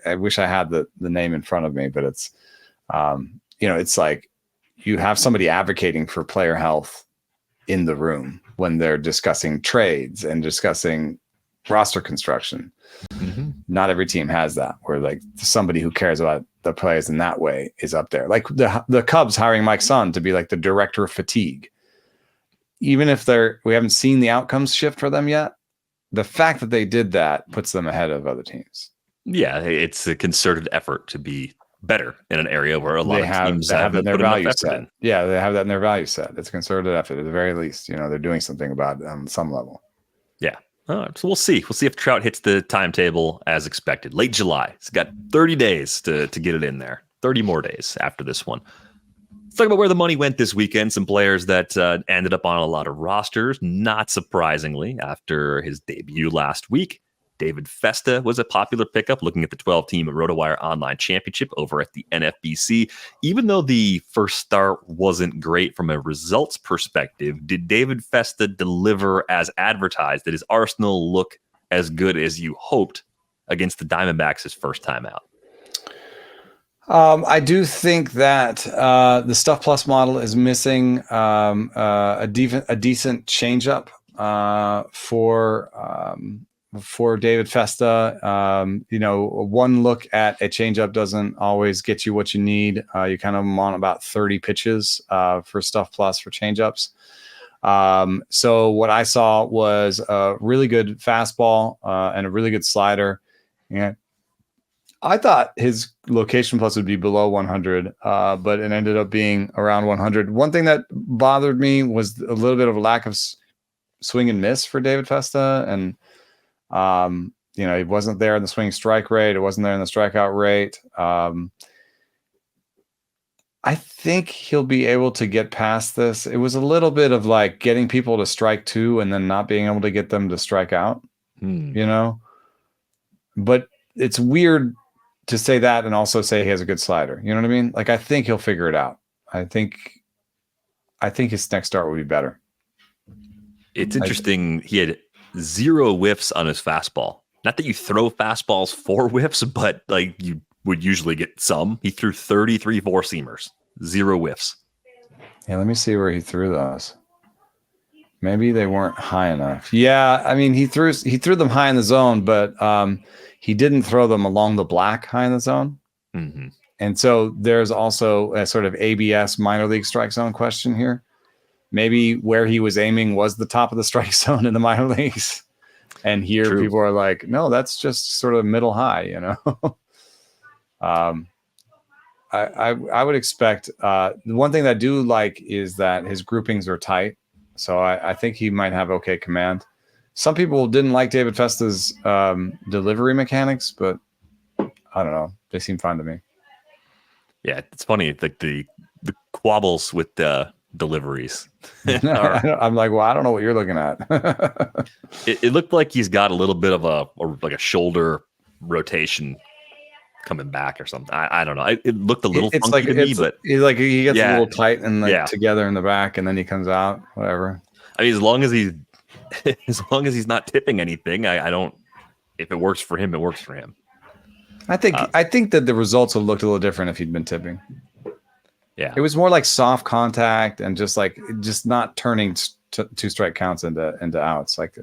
I wish I had the name in front of me, but it's, you know, it's like you have somebody advocating for player health in the room when they're discussing trades and discussing roster construction. Not every team has that, where like somebody who cares about the players in that way is up there. Like the Cubs hiring Mike Sun to be like the director of fatigue. Even if we haven't seen the outcomes shift for them yet, the fact that they did that puts them ahead of other teams. Yeah, it's a concerted effort to be better in an area where a lot of teams have haven't their put enough value effort set. in. Yeah, they have that in their value set. It's a concerted effort at the very least. You know, they're doing something about it on some level. Yeah. All right, so we'll see. We'll see if Trout hits the timetable as expected. Late July. He's got 30 days to get it in there. 30 more days after this one. Let's talk about where the money went this weekend. Some players that ended up on a lot of rosters. Not surprisingly, after his debut last week, David Festa was a popular pickup, looking at the 12-team RotoWire Online Championship over at the NFBC. Even though the first start wasn't great from a results perspective, did David Festa deliver as advertised? Did his arsenal look as good as you hoped against the Diamondbacks his first time out? I do think that the Stuff Plus model is missing a decent changeup for David Festa. One look at a changeup doesn't always get you what you need. You kind of want about 30 pitches for Stuff Plus for changeups. So what I saw was a really good fastball and a really good slider. And I thought his location plus would be below 100, but it ended up being around 100. One thing that bothered me was a little bit of a lack of swing and miss for David Festa. And he wasn't there in the swing strike rate. It wasn't there in the strikeout rate. I think he'll be able to get past this. It was a little bit of like getting people to strike two and then not being able to get them to strike out, but it's weird to say that and also say he has a good slider. You know what I mean? Like, I think he'll figure it out. I think his next start will be better. It's interesting. He had 0 whiffs on his fastball. Not that you throw fastballs for whiffs, but like you would usually get some. He threw 33 four-seamers, 0 whiffs. Yeah, let me see where he threw those. Maybe they weren't high enough. Yeah, I mean, he threw them high in the zone, but he didn't throw them along the black high in the zone. Mm-hmm. And so there's also a sort of ABS minor league strike zone question here. Maybe where he was aiming was the top of the strike zone in the minor leagues. And here True. People are like, no, that's just sort of middle high, I would expect the one thing that I do like is that his groupings are tight. So I think he might have okay command. Some people didn't like David Festa's delivery mechanics, but I don't know. They seem fine to me. Yeah, it's funny. Like the quabbles with the deliveries. I'm like, well, I don't know what you're looking at. It looked like he's got a little bit of a shoulder rotation coming back or something. I don't know. It looked a little funky to me, but he gets a little tight and together in the back, and then he comes out. Whatever. I mean, as long as he's not tipping anything, I don't. If it works for him, it works for him. I think that the results would look a little different if he'd been tipping. Yeah, it was more like soft contact and just not turning two strike counts into outs. Like,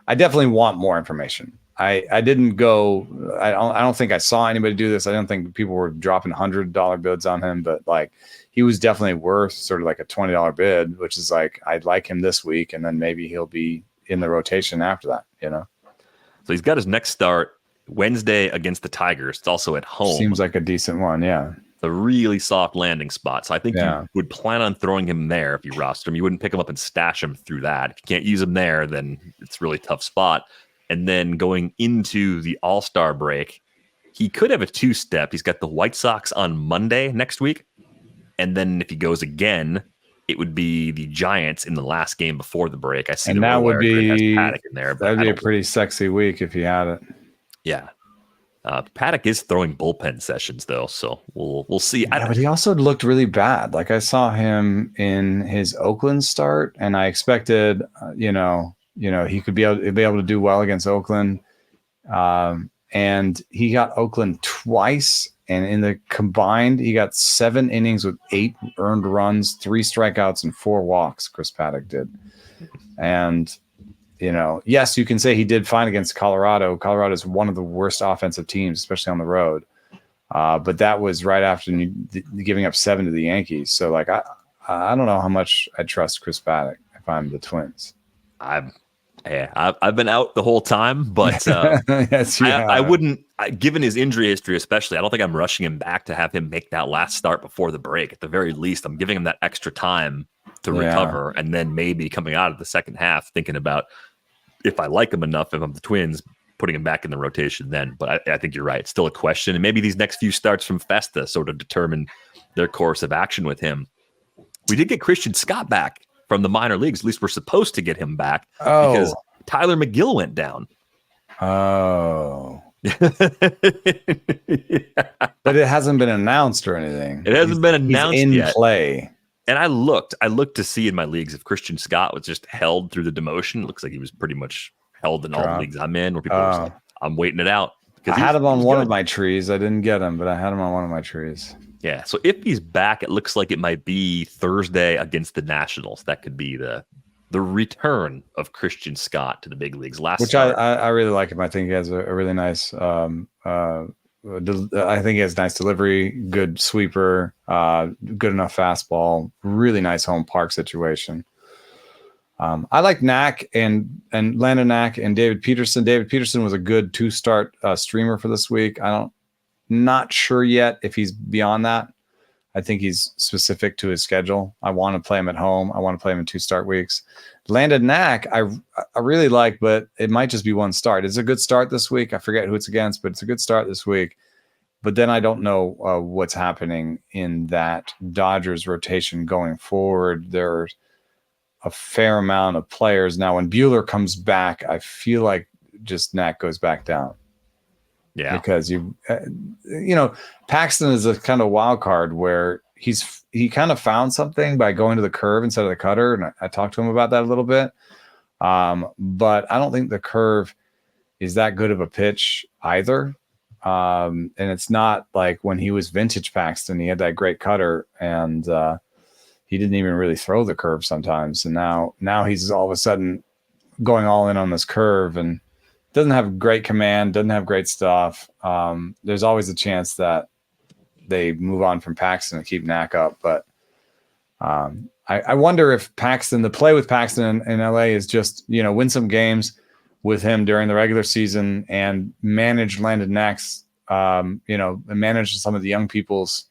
I definitely want more information. I didn't go. I don't think I saw anybody do this. I don't think people were dropping $100 bids on him, but like, he was definitely worth sort of like a $20 bid, which is like, I'd like him this week, and then maybe he'll be in the rotation after that. So he's got his next start Wednesday against the Tigers. It's also at home. Seems like a decent one. Yeah. A really soft landing spot. So I think you would plan on throwing him there if you roster him. You wouldn't pick him up and stash him through that. If you can't use him there, then it's a really tough spot. And then going into the All-Star break, he could have a 2-step. He's got the White Sox on Monday next week. And then if he goes again, it would be the Giants in the last game before the break. I see, and that would be Paddock in there. That'd be a pretty sexy week if he had it. Yeah. Paddock is throwing bullpen sessions though, so we'll see. Yeah, but he also looked really bad. Like, I saw him in his Oakland start, and I expected, he could be able to do well against Oakland. And he got Oakland twice, and in the combined, he got 7 innings with 8 earned runs, 3 strikeouts, and 4 walks. Chris Paddock did, and. Yes, you can say he did fine against Colorado. Colorado is one of the worst offensive teams, especially on the road. But that was right after giving up 7 to the Yankees. So, like, I don't know how much I trust Chris Paddock if I'm the Twins. I've been out the whole time, but yes, I wouldn't. Given his injury history, especially, I don't think I'm rushing him back to have him make that last start before the break. At the very least, I'm giving him that extra time to recover, and then maybe coming out of the second half thinking about if I like him enough, if I'm the Twins, putting him back in the rotation then. But I think you're right. It's still a question. And maybe these next few starts from Festa sort of determine their course of action with him. We did get Christian Scott back from the minor leagues. At least we're supposed to get him back because Tyler McGill went down. Oh. But it hasn't been announced or anything. It hasn't been announced he's in yet. Play. And I looked to see in my leagues if Christian Scott was just held through the demotion. It looks like he was pretty much held in all the leagues I'm in, where people were like, I'm waiting it out. I had him on one of my trees. I didn't get him, but I had him on one of my trees. Yeah. So if he's back, it looks like it might be Thursday against the Nationals. That could be the return of Christian Scott to the big leagues. Which I really like him. I think he has a really nice. I think he has nice delivery, good sweeper, good enough fastball, really nice home park situation. I like Knack and Landon Knack and David Peterson. David Peterson was a good 2-start streamer for this week. Not sure yet if he's beyond that. I think he's specific to his schedule. I want to play him at home. I want to play him in 2-start weeks. Landon Knack, I really like, but it might just be one start. It's a good start this week. I forget who it's against, but it's a good start this week. But then I don't know what's happening in that Dodgers rotation going forward. There's a fair amount of players. Now, when Buehler comes back, I feel like just Knack goes back down. Yeah. Because Paxton is a kind of wild card where he kind of found something by going to the curve instead of the cutter. And I talked to him about that a little bit. But I don't think the curve is that good of a pitch either. And it's not like when he was vintage Paxton, he had that great cutter and he didn't even really throw the curve sometimes. And now he's all of a sudden going all in on this curve and doesn't have great command, doesn't have great stuff. There's always a chance that they move on from Paxton and keep Knack up. But I wonder if the play with Paxton in LA is just, win some games with him during the regular season and manage Landon Knack's, and manage some of the young people's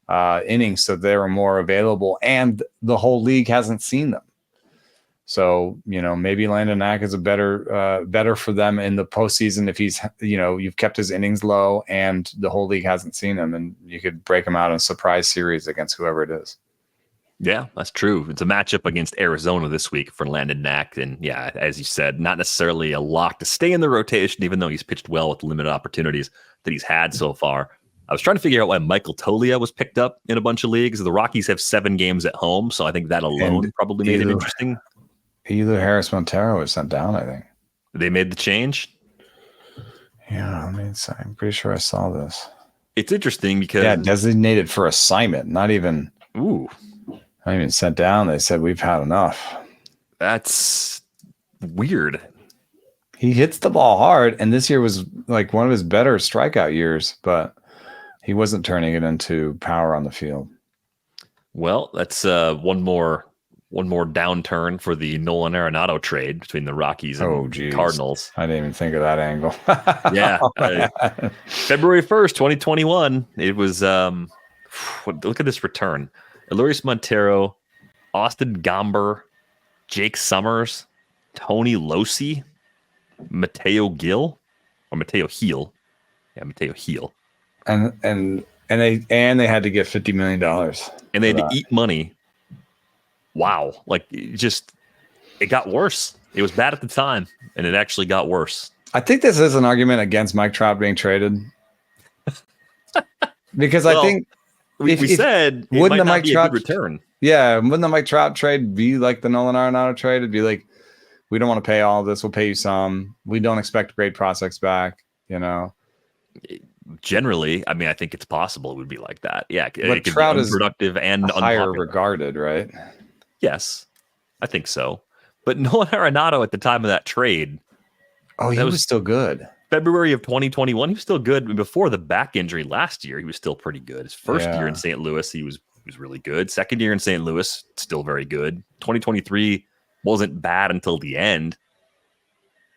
innings so they're more available and the whole league hasn't seen them. So, maybe Landon Knack is a better for them in the postseason if he's, you've kept his innings low and the whole league hasn't seen him and you could break him out in a surprise series against whoever it is. Yeah, that's true. It's a matchup against Arizona this week for Landon Knack. And yeah, as you said, not necessarily a lock to stay in the rotation, even though he's pitched well with the limited opportunities that he's had so far. I was trying to figure out why Michael Toglia was picked up in a bunch of leagues. The Rockies have 7 games at home, so I think that alone probably made him interesting. Either Harris Montero was sent down, I think. They made the change? Yeah, I'm pretty sure I saw this. It's interesting because... designated for assignment, not even sent down. They said, we've had enough. That's weird. He hits the ball hard, and this year was like one of his better strikeout years, but he wasn't turning it into power on the field. Well, that's one more downturn for the Nolan Arenado trade between the Rockies and Cardinals. I didn't even think of that angle. Yeah. February 1st, 2021. It was, look at this return. Elehuris Montero, Austin Gomber, Jake Summers, Tony Losi, Mateo Gil, or Mateo Heel. Yeah, Mateo Heel. And they had to get $50 million. And they had to eat money. Wow. It got worse. It was bad at the time, and it actually got worse. I think this is an argument against Mike Trout being traded. Because I think wouldn't the Mike Trout return? Yeah, wouldn't the Mike Trout trade be like the Nolan Arenado trade? It'd be like, we don't want to pay all of this. We'll pay you some. We don't expect great prospects back, Generally, I think it's possible it would be like that. Yeah, but Trout is productive and higher unpopular. Regarded, right? Yes, I think so. But Nolan Arenado at the time of that trade, he was still good. February of 2021, he was still good. Before the back injury last year, he was still pretty good. His first year in St. Louis, he was really good. Second year in St. Louis, still very good. 2023 wasn't bad until the end.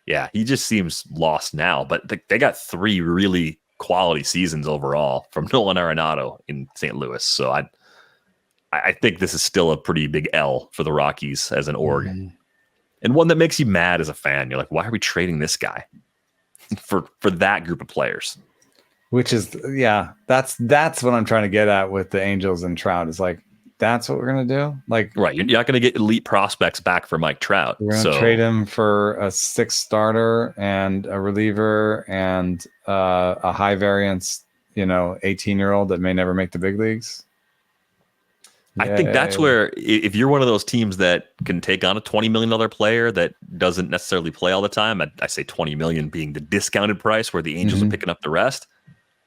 Yeah, he just seems lost now. But they got 3 really quality seasons overall from Nolan Arenado in St. Louis. So I think this is still a pretty big L for the Rockies as an org. and one that makes you mad as a fan. You're like, why are we trading this guy for that group of players? Which is, that's what I'm trying to get at with the Angels and Trout. Is like, that's what we're gonna do. Like, right, you're not gonna get elite prospects back for Mike Trout. We're gonna trade him for a 6th starter and a reliever and a high variance, 18-year-old that may never make the big leagues. I think that's where, if you're one of those teams that can take on a $20 million player that doesn't necessarily play all the time, I say $20 million being the discounted price where the Angels are picking up the rest.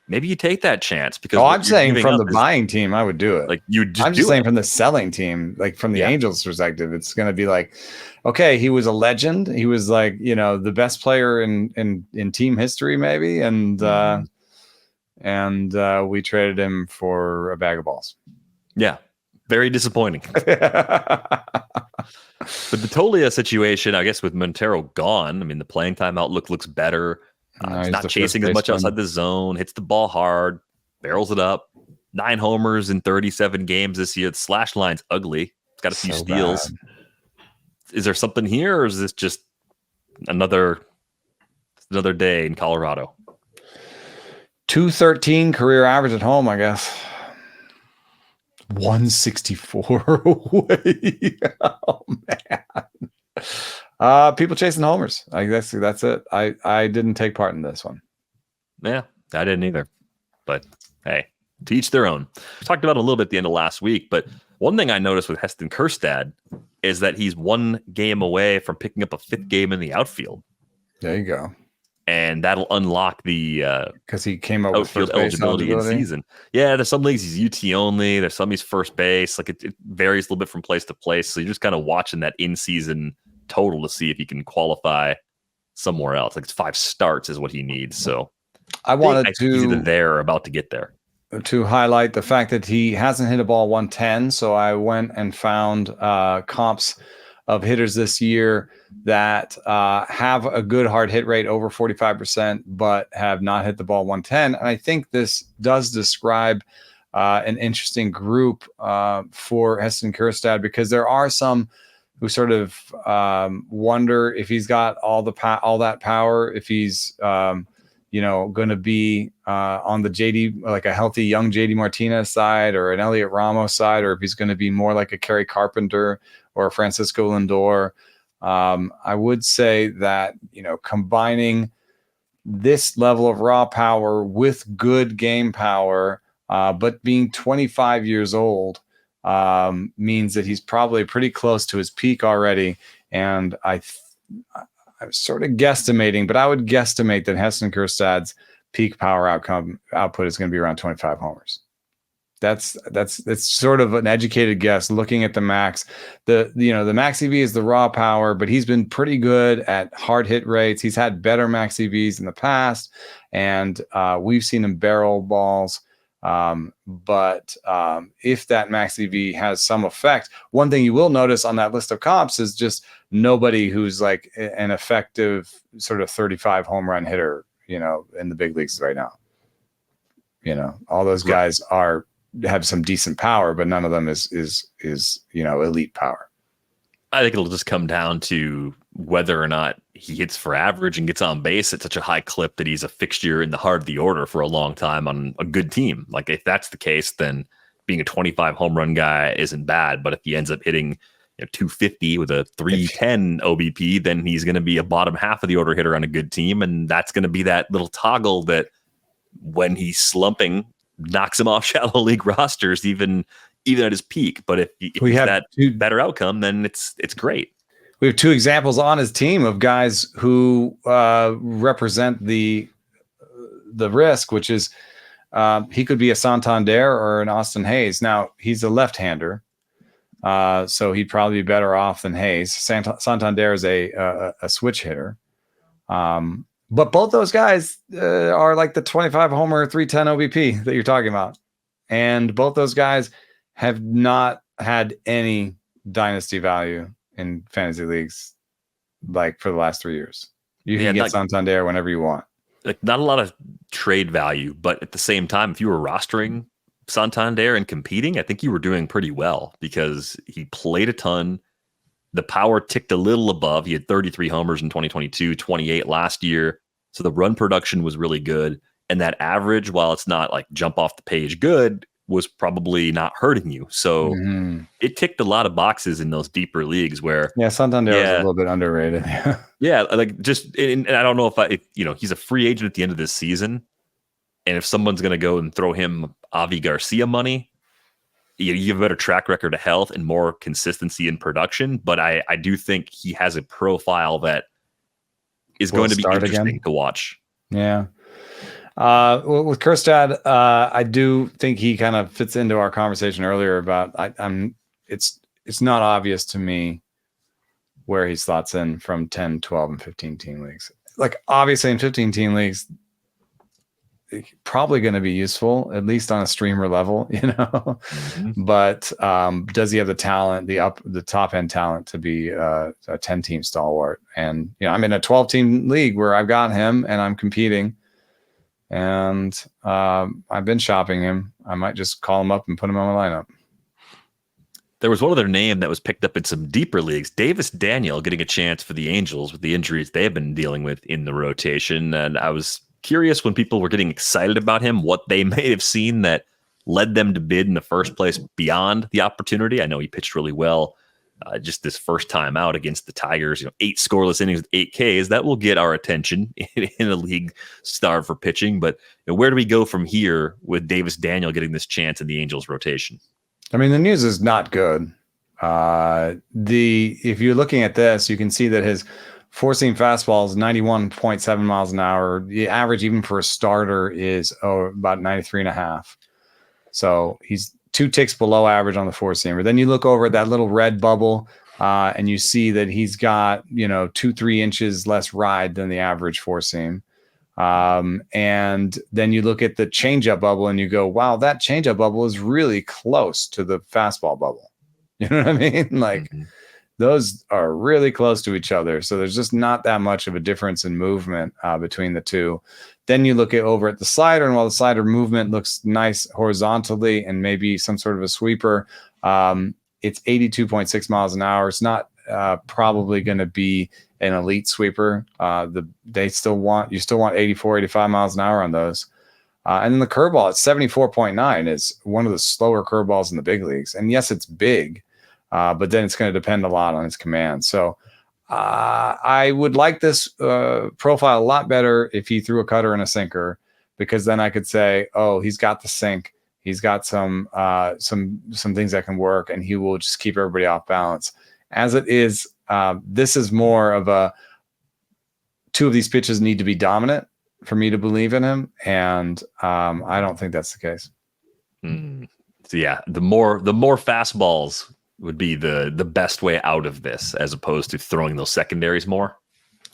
Maybe you take that chance because I'm saying from the buying team, I would do it. Like I'm just saying from the selling team, like from the Angels perspective, it's going to be like, okay, he was a legend. He was like, the best player in team history, maybe. And we traded him for a bag of balls. Yeah. Very disappointing. But the Tolia situation, I guess with Montero gone, I mean, the playing time outlook looks better. He's not chasing as much outside the zone, hits the ball hard, barrels it up. 9 homers in 37 games this year. The slash line's ugly. It's got a few steals. Bad. Is there something here, or is this just another day in Colorado? 213 career average at home, I guess. 164 away. Oh man. People chasing homers. I guess that's it. I didn't take part in this one. Yeah, I didn't either. But hey, to each their own. We talked about it a little bit at the end of last week, but one thing I noticed with Heston Kjerstad is that he's 1 game away from picking up a 5th game in the outfield. There you go. And that'll unlock the because he came up with outfield eligibility in season. Yeah, there's some leagues he's UT only. There's some he's first base. Like it varies a little bit from place to place. So you're just kind of watching that in season total to see if he can qualify somewhere else. Like it's 5 starts is what he needs. So I wanted to either there or about to get there. To highlight the fact that he hasn't hit a ball 110. So I went and found comps of hitters this year that have a good hard hit rate over 45%, but have not hit the ball 110. And I think this does describe an interesting group for Heston Kjerstad, because there are some who sort of wonder if he's got all that power, if he's going to be on the JD, like a healthy young JD Martinez side or an Elliot Ramos side, or if he's going to be more like a Kerry Carpenter or Francisco Lindor. I would say that, combining this level of raw power with good game power, but being 25 years old, means that he's probably pretty close to his peak already. And I'm sort of guesstimating, but I would guesstimate that Heston Kjerstad's peak power output is going to be around 25 homers. That's sort of an educated guess looking at the max. The max EV is the raw power, but he's been pretty good at hard hit rates. He's had better max EVs in the past, and we've seen him barrel balls. But if that max EV has some effect, one thing you will notice on that list of comps is just nobody who's like an effective sort of 35 home run hitter, in the big leagues right now. All those guys have some decent power, but none of them is elite power. I think it'll just come down to whether or not he hits for average and gets on base at such a high clip that he's a fixture in the heart of the order for a long time on a good team. Like if that's the case, then being a 25 home run guy isn't bad. But if he ends up hitting 250 with a 310 OBP, then he's going to be a bottom half of the order hitter on a good team. And that's going to be that little toggle that when he's slumping, knocks him off shallow league rosters, even at his peak. But if we have that better outcome, then it's great. We have 2 examples on his team of guys who represent the risk, which is he could be a Santander or an Austin Hayes. Now he's a left-hander, so he'd probably be better off than Hayes. Santander is a switch hitter. But both those guys are like the 25 homer, 310 OBP that you're talking about. And both those guys have not had any dynasty value in fantasy leagues like for the last 3 years. You can get Santander whenever you want. Like not a lot of trade value, but at the same time, if you were rostering Santander and competing, I think you were doing pretty well because he played a ton. The power ticked a little above. He had 33 homers in 2022, 28 last year. So the run production was really good. And that average, while it's not like jump off the page good, was probably not hurting you. So it ticked a lot of boxes in those deeper leagues where Santander was a little bit underrated. Yeah, like just, and I don't know if he's a free agent at the end of this season, and if someone's going to go and throw him Avi Garcia money, you have a better track record of health and more consistency in production. But I do think he has a profile that is going to be interesting to watch. Yeah. With Kjerstad, I do think he kind of fits into our conversation earlier about it's not obvious to me where he slots in from 10, 12, and 15 team leagues. Like obviously in 15 team leagues, probably going to be useful, at least on a streamer level, but does he have the talent, the top end talent to be a 10 team stalwart? And, I'm in a 12 team league where I've got him and I'm competing. And I've been shopping him. I might just call him up and put him on my lineup. There was one other name that was picked up in some deeper leagues, Davis Daniel, getting a chance for the Angels with the injuries they've been dealing with in the rotation. And I was curious when people were getting excited about him, what they may have seen that led them to bid in the first place beyond the opportunity. I know he pitched really well just this first time out against the Tigers, 8 scoreless innings with 8 Ks. That will get our attention in a league starved for pitching. But where do we go from here with Davis Daniel getting this chance in the Angels rotation? I mean, the news is not good. If you're looking at this, you can see that his four-seam fastball is 91.7 miles an hour. The average, even for a starter, is about 93.5. So he's 2 ticks below average on the four-seamer. Then you look over at that little red bubble, and you see that he's got 2-3 inches less ride than the average four-seam. And then you look at the changeup bubble and you go, wow, that changeup bubble is really close to the fastball bubble. You know what I mean? Like those are really close to each other. So there's just not that much of a difference in movement between the two. Then you look over at the slider, and while the slider movement looks nice horizontally and maybe some sort of a sweeper, it's 82.6 miles an hour. It's not probably going to be an elite sweeper. You still want 84, 85 miles an hour on those. And then the curveball at 74.9 is one of the slower curveballs in the big leagues. And yes, it's big, but then it's going to depend a lot on its command. So I would like this profile a lot better if he threw a cutter and a sinker, because then I could say, oh, he's got the sink. He's got some things that can work, and he will just keep everybody off balance. As it is, this is more of a 2 of these pitches need to be dominant for me to believe in him, and I don't think that's the case. So yeah, the more fastballs would be the best way out of this, as opposed to throwing those secondaries more.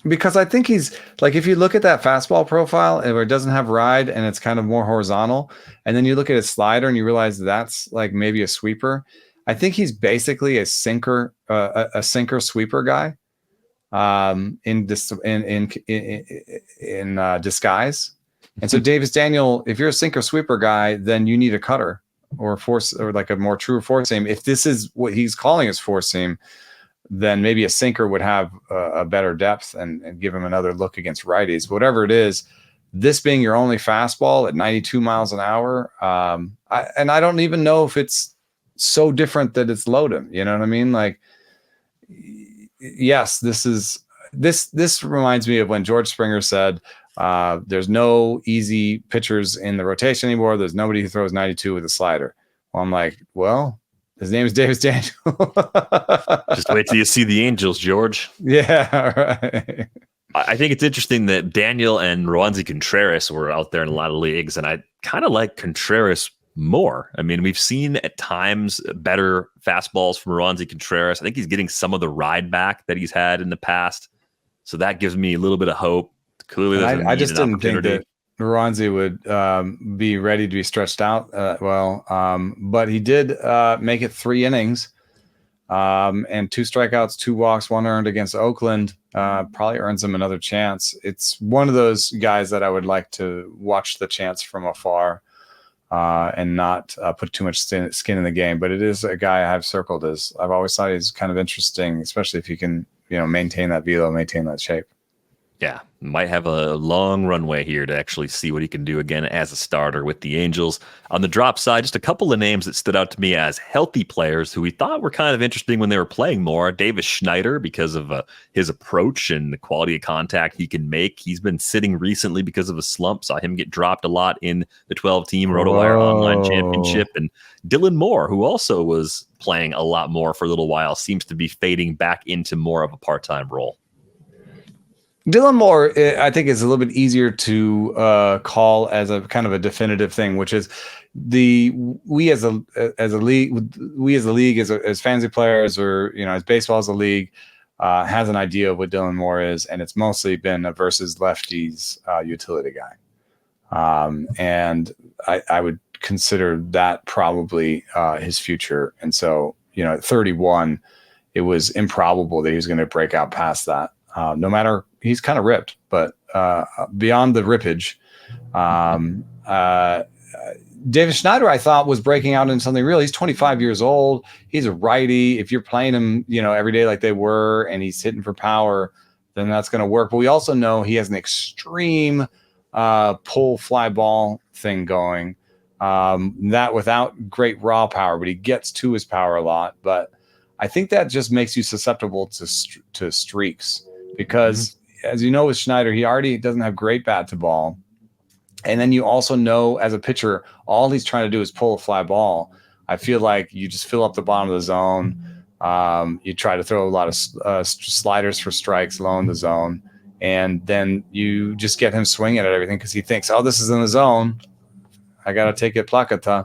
Because I think he's like, if you look at that fastball profile where it doesn't have ride and it's kind of more horizontal, and then you look at his slider and you realize that's like maybe a sweeper. I think he's basically a sinker sweeper guy in disguise. And so Davis Daniel, if you're a sinker sweeper guy, then you need a cutter or force, or like a more true four seam. If this is what he's calling his four seam, then maybe a sinker would have a better depth and give him another look against righties. But whatever it is, this being your only fastball at 92 miles an hour, I don't even know if it's so different that it's loaded. You know what I mean? Like, yes, this reminds me of when George Springer said, there's no easy pitchers in the rotation anymore. There's nobody who throws 92 with a slider. Well, I'm like, well, his name is Davis Daniel. Just wait till you see the Angels, George. Yeah, right. I think it's interesting that Daniel and Roansy Contreras were out there in a lot of leagues, and I kind of like Contreras more. I mean, we've seen at times better fastballs from Roansy Contreras. I think he's getting some of the ride back that he's had in the past, so that gives me a little bit of hope. Clearly, I just didn't think that Roansy would be ready to be stretched out but he did make it 3 innings and 2 strikeouts, 2 walks, 1 earned against Oakland. Probably earns him another chance. It's one of those guys that I would like to watch the chance from afar. and not put too much skin in the game. But it is a guy I've circled as I've always thought he's kind of interesting, especially if you can, maintain that velo, maintain that shape. Yeah, might have a long runway here to actually see what he can do again as a starter with the Angels. On the drop side, just a couple of names that stood out to me as healthy players who we thought were kind of interesting when they were playing more. Davis Schneider, because of his approach and the quality of contact he can make. He's been sitting recently because of a slump. Saw him get dropped a lot in the 12-team RotoWire Online Championship. And Dylan Moore, who also was playing a lot more for a little while, seems to be fading back into more of a part-time role. Dylan Moore, I think, is a little bit easier to call as a kind of a definitive thing, which is we as a league, as fantasy players, or as baseball as a league, has an idea of what Dylan Moore is, and it's mostly been a versus lefties utility guy, and I would consider that probably his future. And so, at 31, it was improbable that he was going to break out past that. No matter, he's kind of ripped, but beyond the rippage, David Schneider, I thought, was breaking out into something real. He's 25 years old. He's a righty. If you're playing him, every day like they were, and he's hitting for power, then that's going to work. But we also know he has an extreme pull fly ball thing going, that without great raw power, but he gets to his power a lot. But I think that just makes you susceptible to streaks. Because, as you know, with Schneider, he already doesn't have great bat to ball. And then you also know, as a pitcher, all he's trying to do is pull a fly ball. I feel like you just fill up the bottom of the zone. You try to throw a lot of sliders for strikes low in the zone. And then you just get him swinging at everything because he thinks, this is in the zone. I got to take it placata.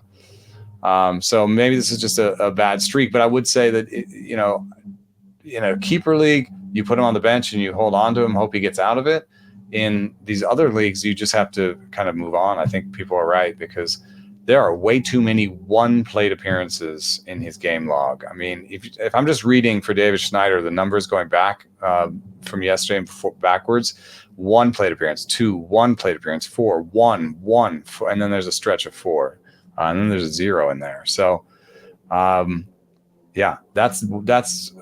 So maybe this is just a bad streak. But I would say that, keeper league, you put him on the bench and you hold on to him, hope he gets out of it. In these other leagues, you just have to kind of move on. I think people are right, because there are way too many one plate appearances in his game log. I mean, if I'm just reading for David Schneider, the numbers going back from yesterday and backwards, 1 plate appearance, 2, 1 plate appearance, 4, 1, 1, 4, and then there's a stretch of 4, and then there's a 0 in there. So, yeah, that's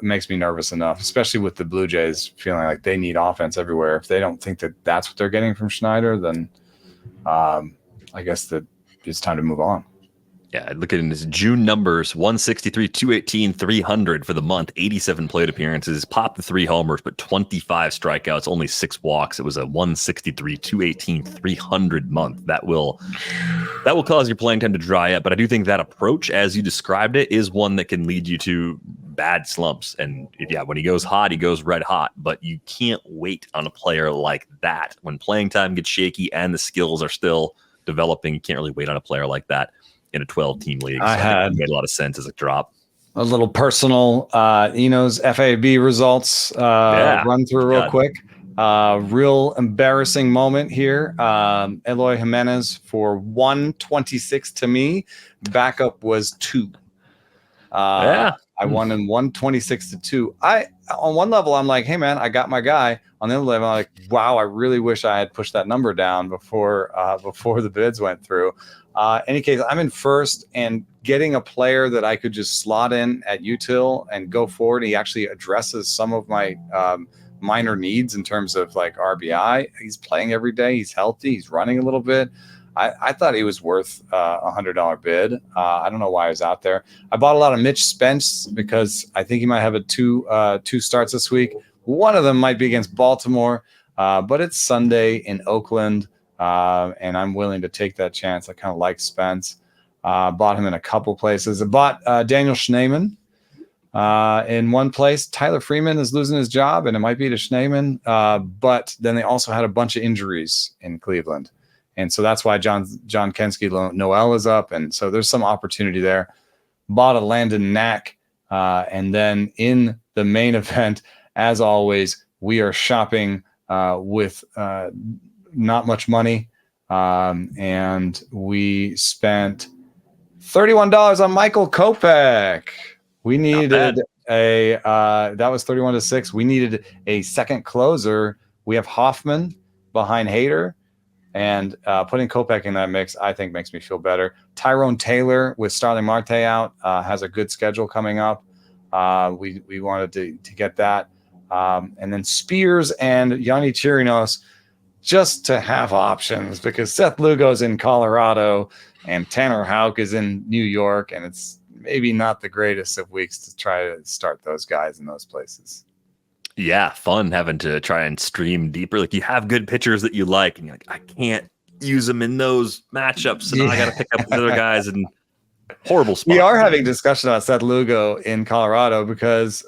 makes me nervous enough, especially with the Blue Jays feeling like they need offense everywhere. If they don't think that that's what they're getting from Schneider, then I guess that it's time to move on. Yeah, look at his June numbers: 163, 218, 300 for the month, 87 plate appearances, popped the 3 homers, but 25 strikeouts, only 6 walks. It was a 163, 218, 300 month. That will cause your playing time to dry up. But I do think that approach, as you described it, is one that can lead you to bad slumps. And when he goes hot, he goes red hot. But you can't wait on a player like that. When playing time gets shaky and the skills are still developing, you can't really wait on a player like that in a 12-team league. So I think it made a lot of sense as a drop. A little personal, Eno's FAAB results run through real quick. Real embarrassing moment here. Eloy Jimenez for 126 to me. Backup was 2. I won in 126 to 2. On one level, I'm like, hey man, I got my guy. On the other level, I'm like, wow, I really wish I had pushed that number down before the bids went through. Any case, I'm in first, and getting a player that I could just slot in at util and go forward. He actually addresses some of my minor needs in terms of like RBI. He's playing every day. He's healthy. He's running a little bit. I thought he was worth $100 bid. I don't know why he was out there. I bought a lot of Mitch Spence because I think he might have two starts this week. One of them might be against Baltimore, but it's Sunday in Oakland, and I'm willing to take that chance. I kind of like Spence. Bought him in a couple places. I bought Daniel Schneemann in one place. Tyler Freeman is losing his job, and it might be to Schneemann. But then they also had a bunch of injuries in Cleveland. And so that's why John Kensky Noel is up. And so there's some opportunity there. Bought a Landon Knack. And then in the main event, as always, we are shopping with not much money. And we spent $31 on Michael Kopech. We needed that was 31-6. We needed a second closer. We have Hoffman behind Hader. And putting Kopech in that mix, I think, makes me feel better. Tyrone Taylor with Starling Marte out has a good schedule coming up. We wanted to get that. And then Spears and Yanni Chirinos, just to have options, because Seth Lugo's in Colorado and Tanner Houck is in New York, and it's maybe not the greatest of weeks to try to start those guys in those places. Yeah, fun having to try and stream deeper. Like, you have good pitchers that you like, and you're like, I can't use them in those matchups, so now I got to pick up the other guys in horrible spots. We are having discussion about Seth Lugo in Colorado because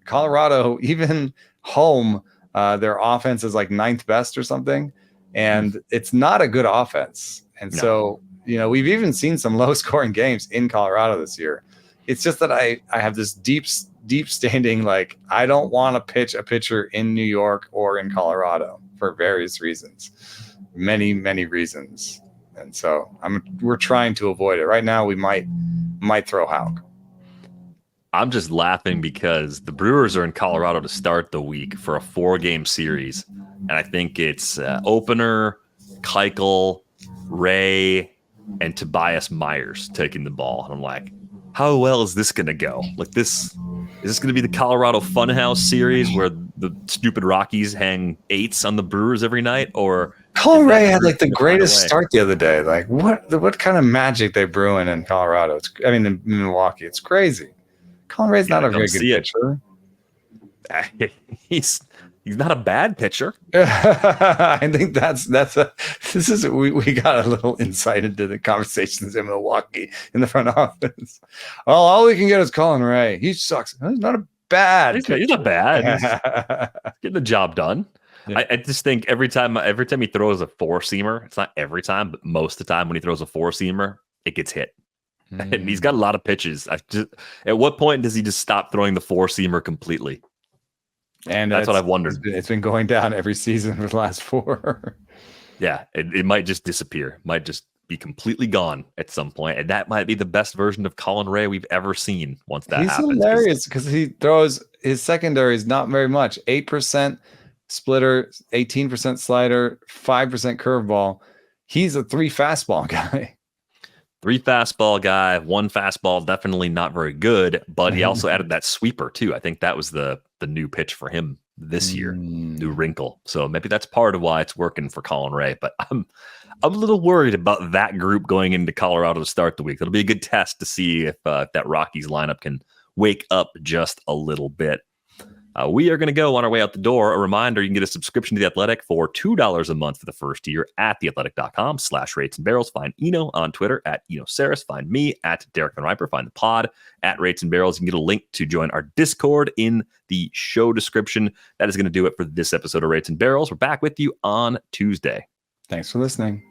Colorado, even home, their offense is like 9th best or something, and it's not a good offense. And so, we've even seen some low-scoring games in Colorado this year. It's just that I have this deep standing, like, I don't want to pitch a pitcher in New York or in Colorado for various reasons, many reasons. And so we're trying to avoid it. Right now, we might throw Houck. I'm just laughing because the Brewers are in Colorado to start the week for a 4-game series. And I think it's opener, Keuchel, Ray, and Tobias Myers taking the ball. And I'm like, how well is this going to go? Like, is this going to be the Colorado Funhouse series where the stupid Rockies hang 8s on the Brewers every night? Or Colin Ray had like the greatest start the other day. Like, what kind of magic they brewing in Colorado? In Milwaukee, it's crazy. Colin Ray's not a very good pitcher. He's not a bad pitcher. I think we got a little insight into the conversations in Milwaukee in the front office. Well, all we can get is Colin Ray. He sucks. He's not a bad. He's not bad. He's getting the job done. Yeah. I just think every time he throws a 4-seamer, it's not every time, but most of the time when he throws a 4-seamer, it gets hit. And he's got a lot of pitches. At what point does he just stop throwing the 4-seamer completely? And that's what I've wondered. It's been going down every season for the last 4. Yeah, it might just disappear. Might just be completely gone at some point. And that might be the best version of Colin Ray we've ever seen once that happens. He's hilarious because he throws his secondary is not very much. 8% splitter, 18% slider, 5% curveball. He's a 3 fastball guy. 3 fastball guy, 1 fastball, definitely not very good, but he also added that sweeper too. I think that was the new pitch for him this year, new wrinkle. So maybe that's part of why it's working for Colin Ray, but I'm a little worried about that group going into Colorado to start the week. It'll be a good test to see if that Rockies lineup can wake up just a little bit. We are going to go on our way out the door. A reminder, you can get a subscription to The Athletic for $2 a month for the first year at theathletic.com/ratesandbarrels. Find Eno on Twitter at Eno Saris. Find me at Derek Van Riper. Find the pod at Rates and Barrels. You can get a link to join our Discord in the show description. That is going to do it for this episode of Rates and Barrels. We're back with you on Tuesday. Thanks for listening.